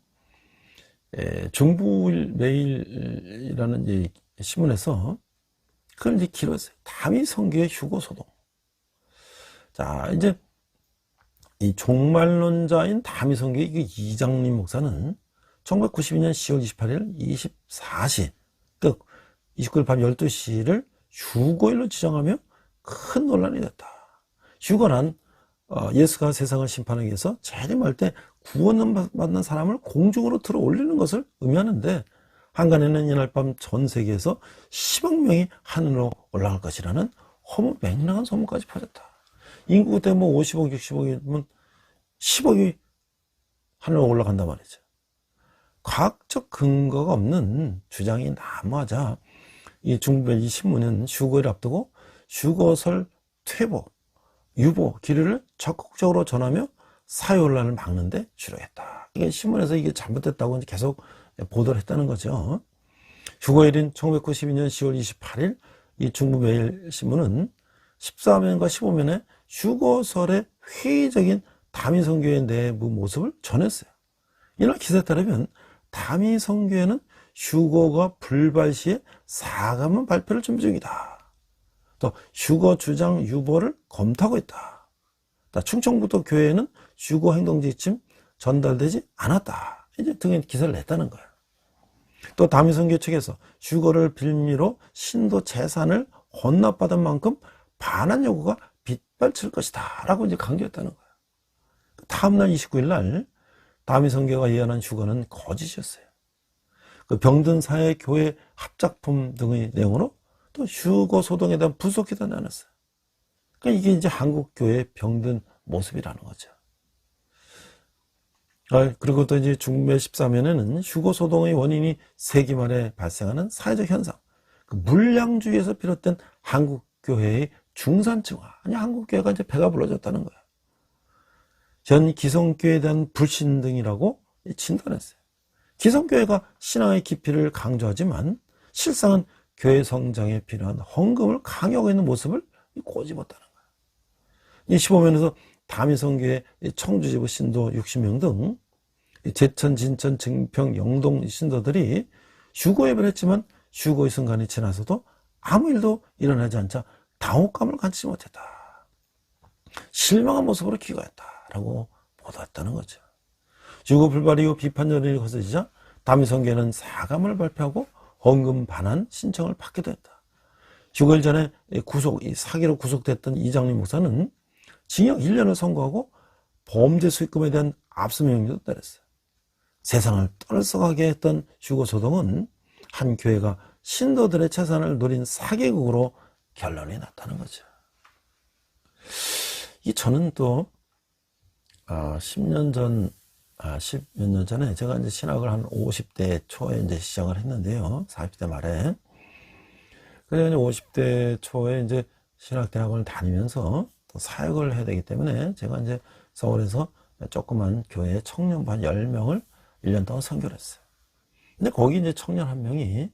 중부메일이라는 이제 신문에서 그걸 이제 기록했어요. 다미 선교의 휴고 소동. 자, 이제 이 종말론자인 다미 선교의 이장림 목사는 1992년 10월 28일 24시, 그러니까 29일 밤 12시를 휴고일로 지정하며 큰 논란이 됐다. 휴고란 예수가 세상을 심판하기 위해서 재림할 때 구원받는 사람을 공중으로 들어 올리는 것을 의미하는데, 한간에는 이날 밤 전 세계에서 10억 명이 하늘로 올라갈 것이라는 허무맹랑한 소문까지 퍼졌다. 인구 그때 뭐 50억, 60억이면 10억이 하늘로 올라간단 말이죠. 과학적 근거가 없는 주장이 난무하자 이 중부 이 신문은 휴고를 앞두고 휴거설 퇴보, 유보, 기류를 적극적으로 전하며 사회혼란을 막는데 주력했다. 이게 신문에서 이게 잘못됐다고 계속 보도를 했다는 거죠. 휴거일인 1992년 10월 28일 이 중부매일신문은 14면과 15면에 휴거설의 회의적인 다미선교의 내부 모습을 전했어요. 이날 기사에 따르면 다미선교회는 휴거가 불발 시에 사과문 발표를 준비 중이다. 또 휴거 주장 유보를 검토하고 있다. 충청북도 교회에는 휴거 행동 지침 전달되지 않았다. 이제 등의 기사를 냈다는 거예요. 또 다미선교 측에서 휴거를 빌미로 신도 재산을 헌납받은 만큼 반환 요구가 빗발칠 것이다 라고 이제 강조했다는 거예요. 다음날 29일 날 다미선교가 예언한 휴거는 거짓이었어요. 그 병든 사회 교회 합작품 등의 내용으로 또 휴거 소동에 대한 분석기도 나눴어요. 그러니까 이게 이제 한국 교회의 병든 모습이라는 거죠. 그리고 또 이제 중매 14면에는 휴거 소동의 원인이 세기 말에 발생하는 사회적 현상, 그 물량주의에서 비롯된 한국교회의 중산층화, 아니 한국교회가 이제 배가 불러졌다는 거예요. 전 기성교회에 대한 불신등이라고 진단했어요. 기성교회가 신앙의 깊이를 강조하지만 실상은 교회 성장에 필요한 헌금을 강요하고 있는 모습을 꼬집었다는 거예요. 이 15면에서 다미성교회 청주지부 신도 60명 등 제천, 진천, 증평, 영동 신도들이 휴거 예배를 했지만 휴거의 순간이 지나서도 아무 일도 일어나지 않자 당혹감을 갖지 못했다. 실망한 모습으로 귀가했다라고 보도했다는 거죠. 휴거 불발 이후 비판 여론이 거세지자 다미성교회는 사감을 발표하고 헌금 반환 신청을 받기도 했다. 휴거일 전에 사기로 구속됐던 이장림 목사는 징역 1년을 선고하고 범죄 수익금에 대한 압수명령도 내렸어요. 세상을 떨썩하게 했던 휴거 소동은 한 교회가 신도들의 재산을 노린 사기극으로 결론이 났다는 거죠. 저는 또 10년 전, 10몇 년 전에 제가 이제 신학을 한 50대 초에 이제 시작을 했는데요. 40대 말에. 그래서 50대 초에 이제 신학대학원을 다니면서 또 사역을 해야 되기 때문에 제가 이제 서울에서 조그만 교회 청년반 10명을 1년 동안 선교를 했어요. 근데 거기 이제 청년 한 명이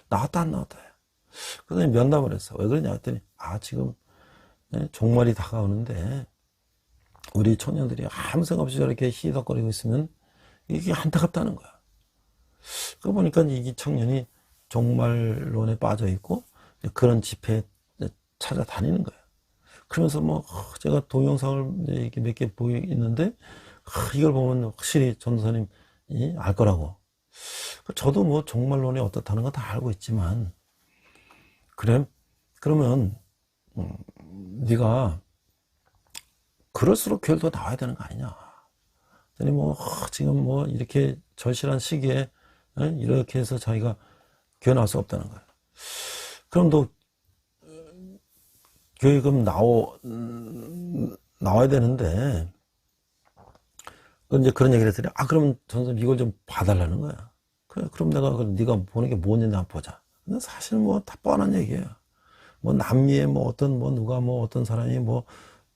나왔다 안 나왔다 해요. 그래서 면담을 했어. 왜 그러냐 했더니 지금 종말이 다가오는데 우리 청년들이 아무 생각 없이 저렇게 희덕거리고 있으면 이게 안타깝다는 거야. 그거 보니까 이 청년이 종말론에 빠져 있고 그런 집회에 찾아다니는 거예요. 그러면서 제가 동영상을 이렇게 몇 개 보이는데 이걸 보면 확실히 전도사님이 알 거라고. 저도 종말론이 어떻다는 건 다 알고 있지만 그래 그러면 네가 그럴수록 교회를 더 나와야 되는 거 아니냐. 그랬더니 지금 이렇게 절실한 시기에 이렇게 해서 자기가 교회 나올 수 없다는 거야. 그럼 너 교회 그럼 나와야 되는데 이제 그런 얘기를 했더니 그럼 전선 이걸 좀 봐달라는 거야. 그래, 그럼 내가 네가 보는 게 뭐냐 한번 보자. 근데 사실 다 뻔한 얘기예요. 남미에 어떤 누가 어떤 사람이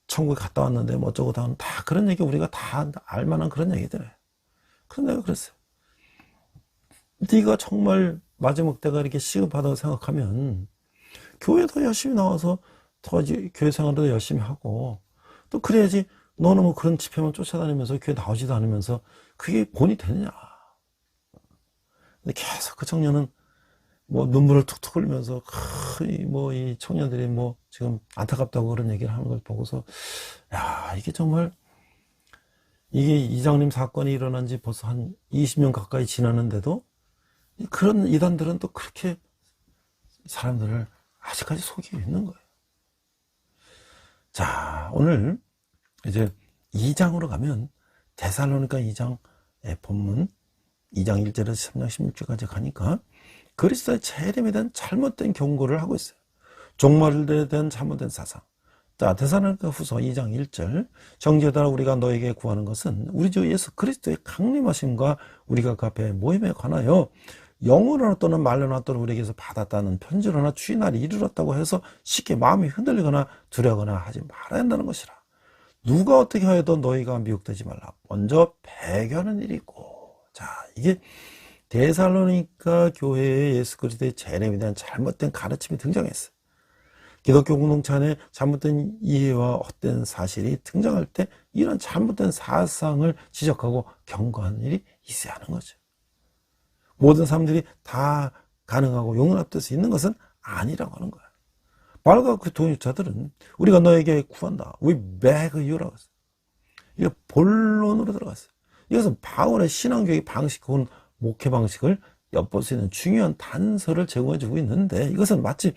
천국에 갔다 왔는데 어쩌고 다 그런 얘기 우리가 다 알만한 그런 얘기들이에요. 그래서 내가 그랬어요. 네가 정말 마지막 때가 이렇게 시급하다고 생각하면 교회 더 열심히 나와서 더 교회 생활도 열심히 하고 또 그래야지. 너는 그런 집회만 쫓아다니면서 교회 나오지도 않으면서 그게 본이 되느냐. 근데 계속 그 청년은 눈물을 툭툭 흘리면서 이 청년들이 지금 안타깝다고 그런 얘기를 하는 걸 보고서 이게 정말 이게 이장님 사건이 일어난 지 벌써 한 20년 가까이 지났는데도 그런 이단들은 또 그렇게 사람들을 아직까지 속이고 있는 거예요. 자, 오늘 이제 2장으로 가면 데살로니가 2장의 본문 2장 1절에서 3장 16절까지 가니까 그리스도의 재림에 대한 잘못된 경고를 하고 있어요. 종말에 대한 잘못된 사상. 자, 데살로니가 후서 2장 1절 정죄하라 우리가 너에게 구하는 것은 우리 주 예수 그리스도의 강림하심과 우리가 그 앞에 모임에 관하여 영으로나 또는 말로나 또는 우리에게서 받았다는 편지로나 주의 날이 이르렀다고 해서 쉽게 마음이 흔들리거나 두려거나 하지 말아야 한다는 것이라. 누가 어떻게 하여도 너희가 미혹되지 말라. 먼저 배교하는 일이 있고. 자, 이게 데살로니가 교회에 예수 그리스도의 재림에 대한 잘못된 가르침이 등장했어요. 기독교 공동체 안에 잘못된 이해와 헛된 사실이 등장할 때 이런 잘못된 사상을 지적하고 경고하는 일이 있어야 하는 거죠. 모든 사람들이 다 가능하고 용납될 수 있는 것은 아니라고 하는 거예요. 바울과 그 동역자들은 우리가 너에게 구한다. We beg you라고 했어요. 이게 본론으로 들어갔어요. 이것은 바울의 신앙교육 방식 혹은 목회 방식을 엿볼 수 있는 중요한 단서를 제공해주고 있는데 이것은 마치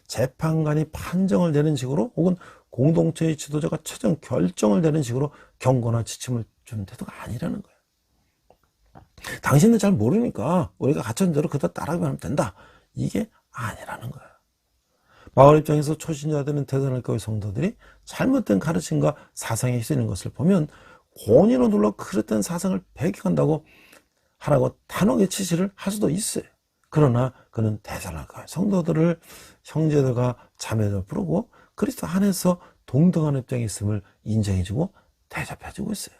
재판관이 판정을 내는 식으로 혹은 공동체의 지도자가 최종 결정을 내는 식으로 경고나 지침을 주는 태도가 아니라는 거예요. 당신은 잘 모르니까 우리가 갖춘 대로 그대로 따라가면 하면 된다. 이게 아니라는 거예요. 바울 입장에서 초신자들은 데살로니가 교회 성도들이 잘못된 가르침과 사상에 휩쓸리는 것을 보면 권위로 눌러 그릇된 사상을 배격한다고 하라고 단호하게 지시를 할 수도 있어요. 그러나 그는 데살로니가 성도들을 형제들과 자매들 부르고 그리스도 안에서 동등한 입장에 있음을 인정해주고 대접해주고 있어요.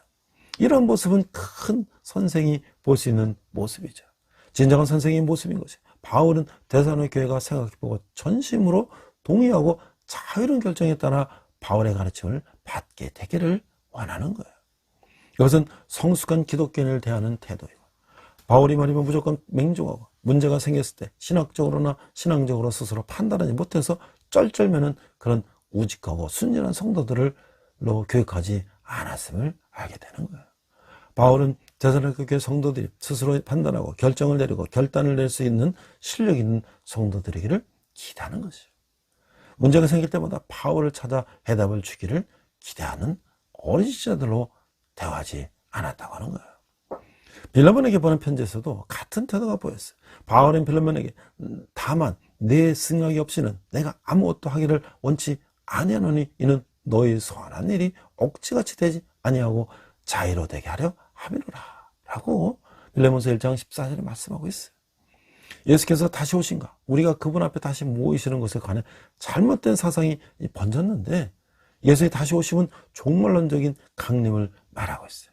이런 모습은 큰 선생이 볼 수 있는 모습이죠. 진정한 선생의 모습인 것이 바울은 데살로니가 교회가 생각해보고 전심으로 동의하고 자유로운 결정에 따라 바울의 가르침을 받게 되기를 원하는 거예요. 이것은 성숙한 기독교인을 대하는 태도이고 바울이 말이면 무조건 맹종하고 문제가 생겼을 때 신학적으로나 신앙적으로 스스로 판단하지 못해서 쩔쩔매는 그런 우직하고 순진한 성도들로 교육하지 않았음을 알게 되는 거예요. 바울은 데살로니가 교회 성도들이 스스로 판단하고 결정을 내리고 결단을 낼 수 있는 실력 있는 성도들이기를 기대하는 것이에요. 문제가 생길 때마다 바울을 찾아 해답을 주기를 기대하는 어린 시절들로 대화하지 않았다고 하는 거예요. 빌레몬에게 보낸 편지에서도 같은 태도가 보였어요. 바울은 빌레몬에게 다만 내 승낙이 없이는 내가 아무것도 하기를 원치 아니하노니 이는 너희 소원한 일이 억지같이 되지 아니하고 자유로 되게 하려 함이로라 라고 빌레몬서 1장 14절에 말씀하고 있어요. 예수께서 다시 오신가 우리가 그분 앞에 다시 모이시는 것에 관해 잘못된 사상이 번졌는데 예수의 다시 오심은 종말론적인 강림을 말하고 있어요.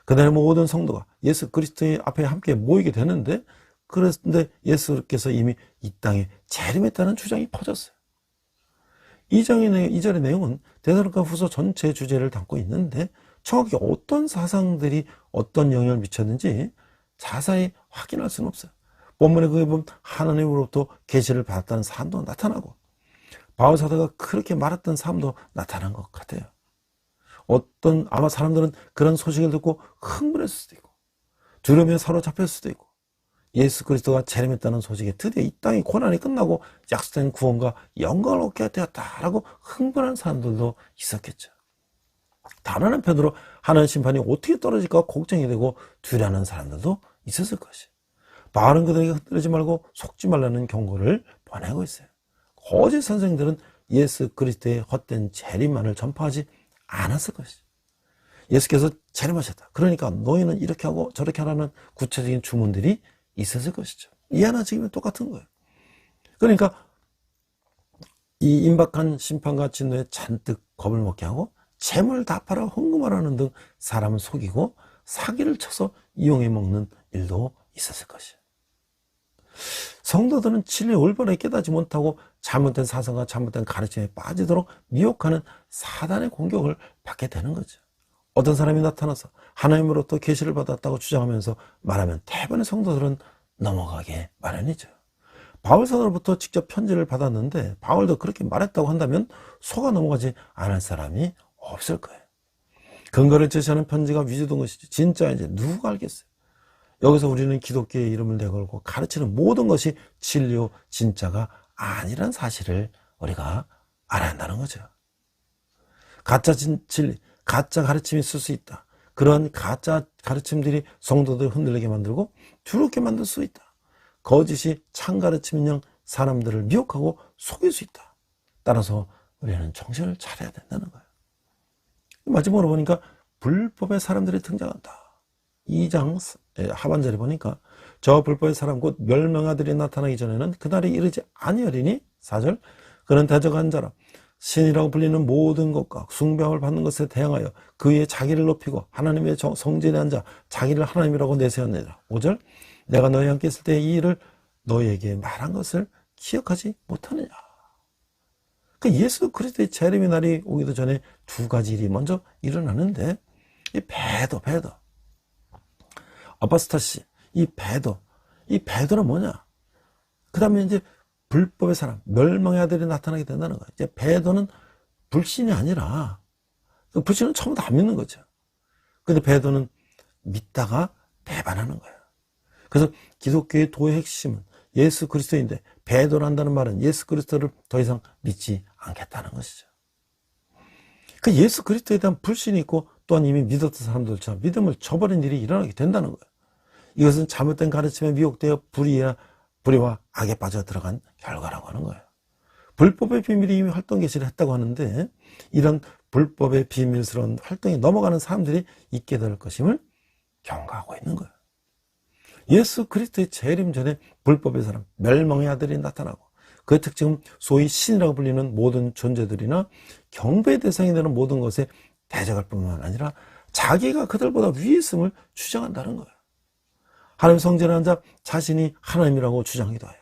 그날의 모든 성도가 예수 그리스도의 앞에 함께 모이게 되는데 그런데 예수께서 이미 이 땅에 재림했다는 주장이 퍼졌어요. 이 절의 내용은 데살로니가 후서 전체 주제를 담고 있는데 정확히 어떤 사상들이 어떤 영향을 미쳤는지 자세히 확인할 수는 없어요. 본문에 그에 보면 하나님으로부터 계시를 받았다는 사람도 나타나고 바울 사도가 그렇게 말했던 사람도 나타난 것 같아요. 아마 사람들은 그런 소식을 듣고 흥분했을 수도 있고 두려움에 사로잡혔을 수도 있고 예수 그리스도가 재림했다는 소식에 드디어 이 땅의 고난이 끝나고 약속된 구원과 영광을 얻게 되었다라고 흥분한 사람들도 있었겠죠. 다른 한편으로 하나님의 심판이 어떻게 떨어질까 걱정이 되고 두려워하는 사람들도 있었을 것이에요. 바울은 그들에게 흔들리지 말고 속지 말라는 경고를 보내고 있어요. 거짓 선생들은 예수 그리스도의 헛된 재림만을 전파하지 않았을 것이죠. 예수께서 재림하셨다. 그러니까 너희는 이렇게 하고 저렇게 하라는 구체적인 주문들이 있었을 것이죠. 이해나 지금은 똑같은 거예요. 그러니까 이 임박한 심판과 진노에 잔뜩 겁을 먹게 하고 재물 다 팔아 헌금하라는 등 사람을 속이고 사기를 쳐서 이용해 먹는 일도 있었을 것이에요. 성도들은 진리를 올바르게 깨닫지 못하고 잘못된 사상과 잘못된 가르침에 빠지도록 미혹하는 사단의 공격을 받게 되는 거죠. 어떤 사람이 나타나서 하나님으로부터 계시를 받았다고 주장하면서 말하면 대부분의 성도들은 넘어가게 마련이죠. 바울 사도로부터 직접 편지를 받았는데 바울도 그렇게 말했다고 한다면 속아 넘어가지 않을 사람이 없을 거예요. 근거를 제시하는 편지가 위조된 것이지 진짜인지 누가 알겠어요. 여기서 우리는 기독교의 이름을 내걸고 가르치는 모든 것이 진리요 진짜가 아니라는 사실을 우리가 알아야 한다는 거죠. 가짜 진리, 가짜 가르침이 있을 수 있다. 그런 가짜 가르침들이 성도들을 흔들리게 만들고 두렵게 만들 수 있다. 거짓이 참 가르침인 사람들을 미혹하고 속일 수 있다. 따라서 우리는 정신을 차려야 된다는 거예요. 마지막으로 보니까 불법의 사람들이 등장한다. 2장 하반절에 보니까 저 불법의 사람 곧 멸망아들이 나타나기 전에는 그날이 이르지 아니하리니 4절 그는 대적한 자라 신이라고 불리는 모든 것과 숭배함을 받는 것에 대항하여 그의 자기를 높이고 하나님의 성전에 앉아 자기를 하나님이라고 내세웠느니라. 5절 내가 너희와 함께 있을 때 이 일을 너희에게 말한 것을 기억하지 못하느냐. 그 예수 그리스도의 재림의 날이 오기도 전에 두 가지 일이 먼저 일어나는데 이 배도 아파스타시 이 배도는 뭐냐? 그 다음에 이제 불법의 사람, 멸망의 아들이 나타나게 된다는 거예요. 이제 배도는 불신이 아니라, 불신은 처음부터 안 믿는 거죠. 근데 배도는 믿다가 배반하는 거예요. 그래서 기독교의 도의 핵심은 예수 그리스도인데, 배도를 한다는 말은 예수 그리스도를 더 이상 믿지 않겠다는 것이죠. 그 예수 그리스도에 대한 불신이 있고, 또한 이미 믿었던 사람들처럼 믿음을 저버린 일이 일어나게 된다는 거예요. 이것은 잘못된 가르침에 미혹되어 불의와 악에 빠져 들어간 결과라고 하는 거예요. 불법의 비밀이 이미 활동 개시를 했다고 하는데 이런 불법의 비밀스러운 활동에 넘어가는 사람들이 있게 될 것임을 경고하고 있는 거예요. 예수 그리스도의 재림 전에 불법의 사람, 멸망의 아들이 나타나고, 그 특징은 소위 신이라고 불리는 모든 존재들이나 경배의 대상이 되는 모든 것에 대적할 뿐만 아니라 자기가 그들보다 위에 있음을 주장한다는 거예요. 하나님 성전에 앉아 자신이 하나님이라고 주장하기도 해요.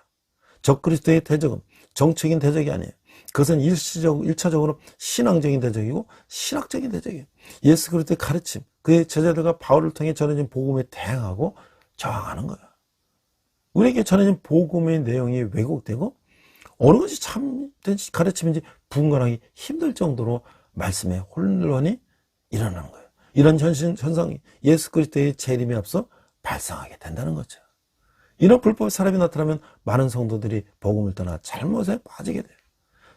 적그리스도의 대적은 정책인 대적이 아니에요. 그것은 일차적으로 신앙적인 대적이고 신학적인 대적이에요. 예수 그리스도의 가르침, 그의 제자들과 바울을 통해 전해진 복음에 대항하고 저항하는 거예요. 우리에게 전해진 복음의 내용이 왜곡되고 어느 것이 참된 가르침인지 분간하기 힘들 정도로 말씀에 혼란이 일어나는 거예요. 이런 현상이 예수 그리스도의 재림에 앞서 발생하게 된다는 거죠. 이런 불법의 사람이 나타나면 많은 성도들이 복음을 떠나 잘못에 빠지게 돼요.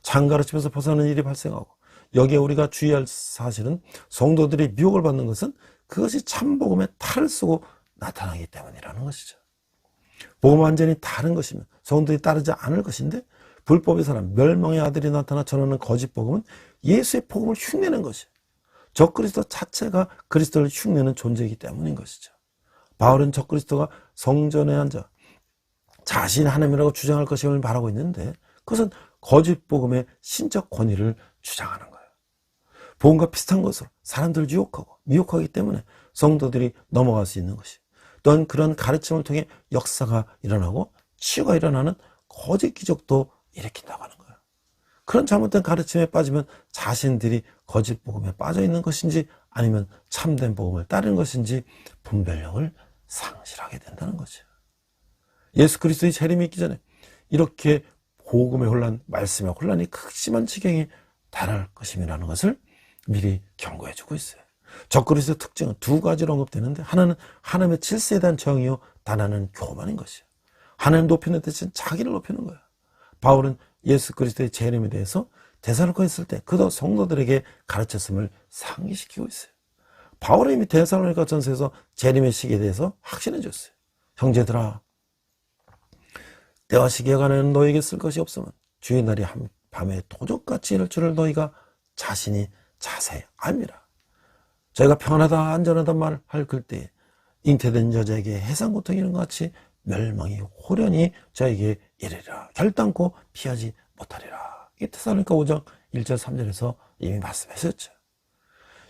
참 가르침에서 벗어나는 일이 발생하고, 여기에 우리가 주의할 사실은 성도들이 미혹을 받는 것은 그것이 참 복음에 탈을 쓰고 나타나기 때문이라는 것이죠. 복음은 완전히 다른 것이면 성도들이 따르지 않을 것인데, 불법의 사람, 멸망의 아들이 나타나 전하는 거짓 복음은 예수의 복음을 흉내낸 것이에요. 적그리스도 자체가 그리스도를 흉내는 존재이기 때문인 것이죠. 바울은 적그리스도가 성전에 앉아 자신이 하나님이라고 주장할 것임을 말하고 있는데, 그것은 거짓 복음의 신적 권위를 주장하는 거예요. 복음과 비슷한 것으로 사람들을 유혹하고 미혹하기 때문에 성도들이 넘어갈 수 있는 것이, 또한 그런 가르침을 통해 역사가 일어나고 치유가 일어나는 거짓 기적도 일으킨다고 하는 거예요. 그런 잘못된 가르침에 빠지면 자신들이 거짓 복음에 빠져 있는 것인지 아니면 참된 복음을 따르는 것인지 분별력을 상실하게 된다는 거죠. 예수 그리스도의 재림이 있기 전에 이렇게 복음의 혼란, 말씀의 혼란이 극심한 지경에 달할 것임이라는 것을 미리 경고해 주고 있어요. 적그리스도의 특징은 두 가지로 언급되는데, 하나는 하나님의 질서에 대한 정의요, 단 하나는 교만인 것이에요. 하나님 높이는 대신 자기를 높이는 거예요. 바울은 예수 그리스도의 재림에 대해서 데살로니가에 있을 때 그도 성도들에게 가르쳤음을 상기시키고 있어요. 바울은 이미 데살로니가 전서에서 재림의 시기에 대해서 확신해 줬어요. 형제들아, 때와 시기에 관하여는 너에게 쓸 것이 없으면 주의 날이 밤에 도적같이 이럴 줄을 너희가 자신이 자세히 압니다. 저희가 평안하다 안전하다 말할 그때에 잉태된 여자에게 해산 고통이 이런 것 같이 멸망이 호련히 저에게 이르리라. 결단코 피하지 못하리라. 이게 데살로니가 5장 1절 3절에서 이미 말씀하셨죠.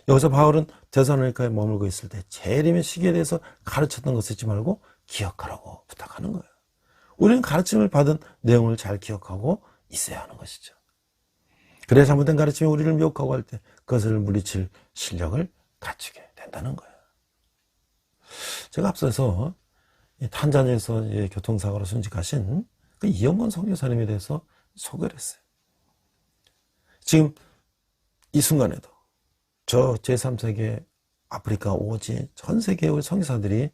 여기서 바울은 데살로니가에 머물고 있을 때 재림의 시기에 대해서 가르쳤던 것을 잊지 말고 기억하라고 부탁하는 거예요. 우리는 가르침을 받은 내용을 잘 기억하고 있어야 하는 것이죠. 그래야 잘못된 가르침이 우리를 미혹하고 할 때 그것을 물리칠 실력을 갖추게 된다는 거예요. 제가 앞서서 탄자니아에서 교통사고로 순직하신 그 이영건 선교사님에 대해서 소개를 했어요. 지금 이 순간에도 저 제3세계 아프리카 오지 전 세계의 선교사들이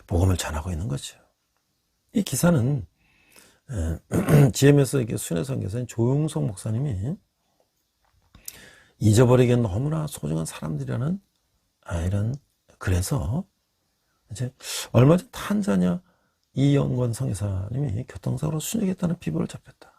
복음을 전하고 있는 거죠. 이 기사는 GMS 순회 선교사인 조용석 목사님이 잊어버리기엔 너무나 소중한 사람들이라는 이런, 그래서 이제 얼마 전 탄자니아 이영건 선교사님이 교통사고로 순직했다는 비보를 잡혔다.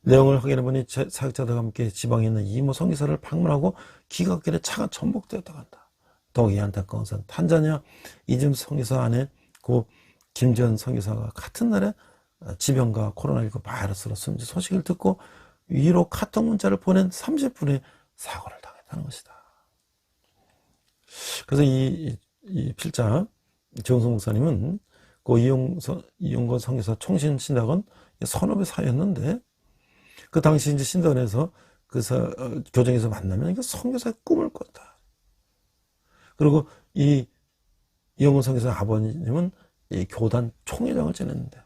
내용을 확인해보니 사역자들과 함께 지방에 있는 이모 선교사를 방문하고 기각길에 차가 전복되었다고 한다. 더욱이 안타까운 것은 탄자니아 이즘 선교사 안에 고 김전 선교사가 같은 날에 지병과 코로나19 바이러스로 숨진 소식을 듣고 위로 카톡 문자를 보낸 30분의 사고를 당했다는 것이다. 그래서 이 필자 정성 목사님은 그 이용건 선교사 총신 신학원 선업의 사였는데, 그 당시 이제 신단에서 교정에서 만나면 선교사의 꿈을 꿨다. 그리고 이 이용건 선교사 아버님은 이 교단 총회장을 지냈는데,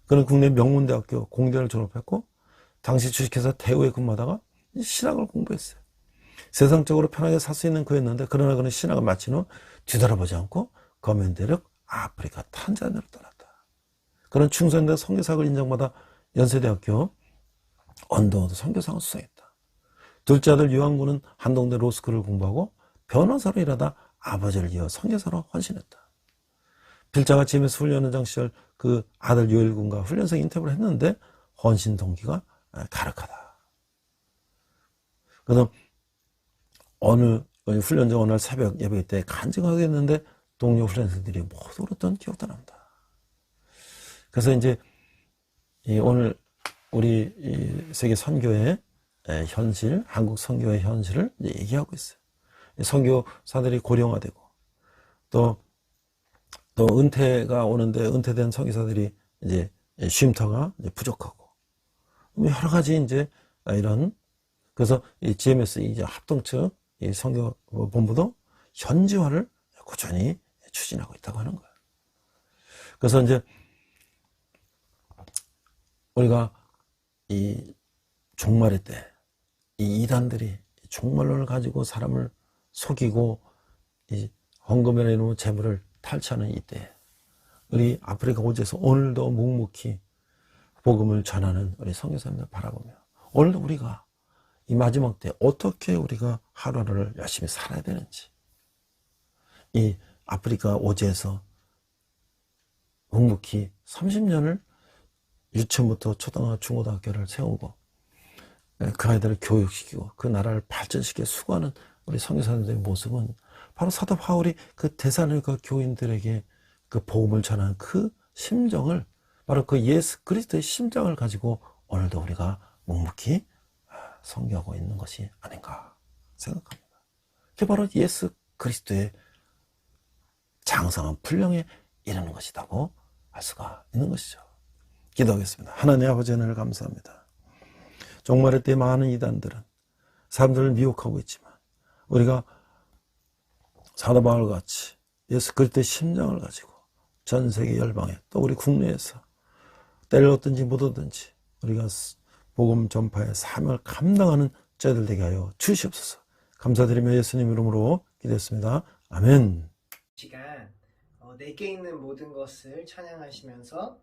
그는 국내 명문대학교 공대를 졸업했고 당시 주식회사 대우에 근무하다가 신학을 공부했어요. 세상적으로 편하게 살 수 있는 그였는데, 그러나 그는 신학을 마친 후 뒤돌아보지 않고 거면대륙 아프리카 탄자니아로 떠났다. 그는 충성대 선교사학을 인정받아 연세대학교 언더워드 선교상을 수상했다. 둘째 아들 유한군은 한동대 로스쿨을 공부하고 변호사로 일하다 아버지를 이어 선교사로 헌신했다. 필자가 GMS 훈련 현장 시절 그 아들 요일군과 훈련생 인터뷰를 했는데 헌신 동기가 가득하다. 그래서 어느 훈련장 어느 날 새벽 예배 때 간증하게 했는데 동료 훈련생들이 모두 울었던 기억도 납니다. 그래서 이제 오늘 우리 세계 선교의 현실, 한국 선교의 현실을 이제 얘기하고 있어요. 선교사들이 고령화되고 또 은퇴가 오는데 은퇴된 선교사들이 이제 쉼터가 이제 부족하고 여러 가지 이제 이런 그래서 이 GMS 이제 합동측 이 선교 본부도 현지화를 꾸준히 추진하고 있다고 하는 거예요. 그래서 이제 우리가 이 종말의 때 이 이단들이 종말론을 가지고 사람을 속이고 이 헌금이나 이런 재물을 탈취하는 이때 우리 아프리카 오지에서 오늘도 묵묵히 복음을 전하는 우리 선교사님들 바라보며 오늘도 우리가 이 마지막 때 어떻게 우리가 하루하루를 열심히 살아야 되는지 이 아프리카 오지에서 묵묵히 30년을 유치원부터 초등학교, 중고등학교를 세우고 그 아이들을 교육시키고 그 나라를 발전시켜 수고하는 우리 선교사님들의 모습은 바로 사도 바울이 그 데살로니가 교인들에게 그 복음을 전하는 그 심정을 바로 그 예수 그리스도의 심정을 가지고 오늘도 우리가 묵묵히 선교하고 있는 것이 아닌가 생각합니다. 그게 바로 예수 그리스도의 장성한 분량에 이르는 것이라고 할 수가 있는 것이죠. 기도하겠습니다. 하나님 아버지 은혜를 감사합니다. 종말의 때 많은 이단들은 사람들을 미혹하고 있지만 우리가 사도 바울 같이 예수 그리스도의 심정을 가지고 전 세계 열방에 또 우리 국내에서 때를 얻든지 못 얻든지 우리가 복음 전파의 사명을 감당하는 자들 되게 하여 주시옵소서. 감사드리며 예수님 이름으로 기도했습니다. 아멘. 시간 내게 있는 모든 것을 찬양하시면서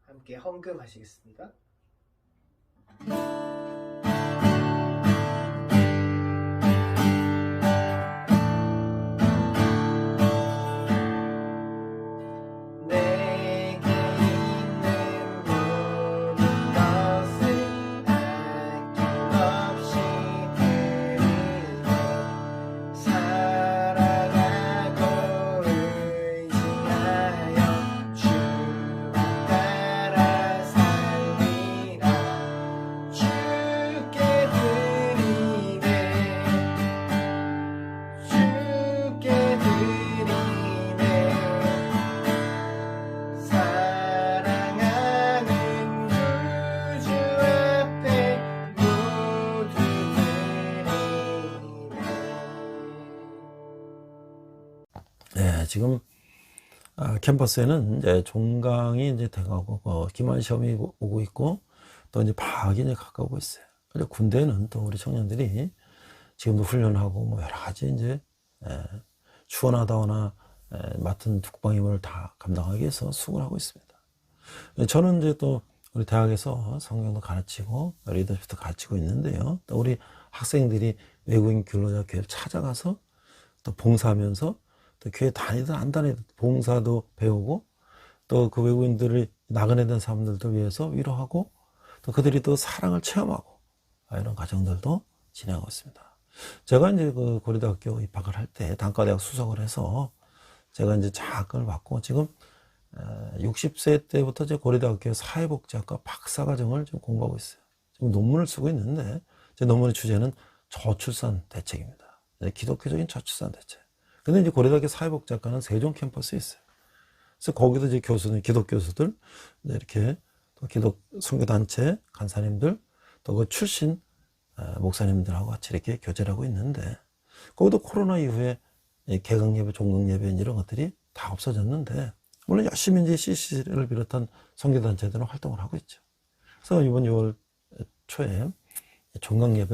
함께 헌금하시겠습니다. 지금 캠퍼스에는 이제 종강이 이제 돼가고 기말 시험이 오고 있고 또 이제 방학이 이제 가까우고 있어요. 이제 군대는 또 우리 청년들이 지금도 훈련하고 뭐 여러 가지 이제 추원하다거나 맡은 국방 임무를 다 감당하기 위해서 수고를 하고 있습니다. 저는 이제 또 우리 대학에서 성경도 가르치고 리더십도 가르치고 있는데요. 또 우리 학생들이 외국인 근로자 교회를 찾아가서 또 봉사하면서 또 교회 다니든 안 다니든 봉사도 배우고 또 그 외국인들이 나그네 된 사람들도 위해서 위로하고 또 그들이 또 사랑을 체험하고 이런 과정들도 진행하고 있습니다. 제가 이제 그 고려대학교 입학을 할 때 단과대학 수석을 해서 제가 이제 장학금을 받고 지금 60세 때부터 제 고려대학교 사회복지학과 박사과정을 지금 공부하고 있어요. 지금 논문을 쓰고 있는데 제 논문의 주제는 저출산 대책입니다. 기독교적인 저출산 대책. 근데 이제 고려대학교 사회복지학과는 세종 캠퍼스에 있어요. 그래서 거기도 이제 교수들, 기독 교수들, 이렇게 또 기독 선교단체 간사님들, 또 그 출신 목사님들하고 같이 이렇게 교제를 하고 있는데, 거기도 코로나 이후에 개강예배, 종강예배 이런 것들이 다 없어졌는데, 물론 열심히 이제 CC를 비롯한 선교단체들은 활동을 하고 있죠. 그래서 이번 6월 초에 종강예배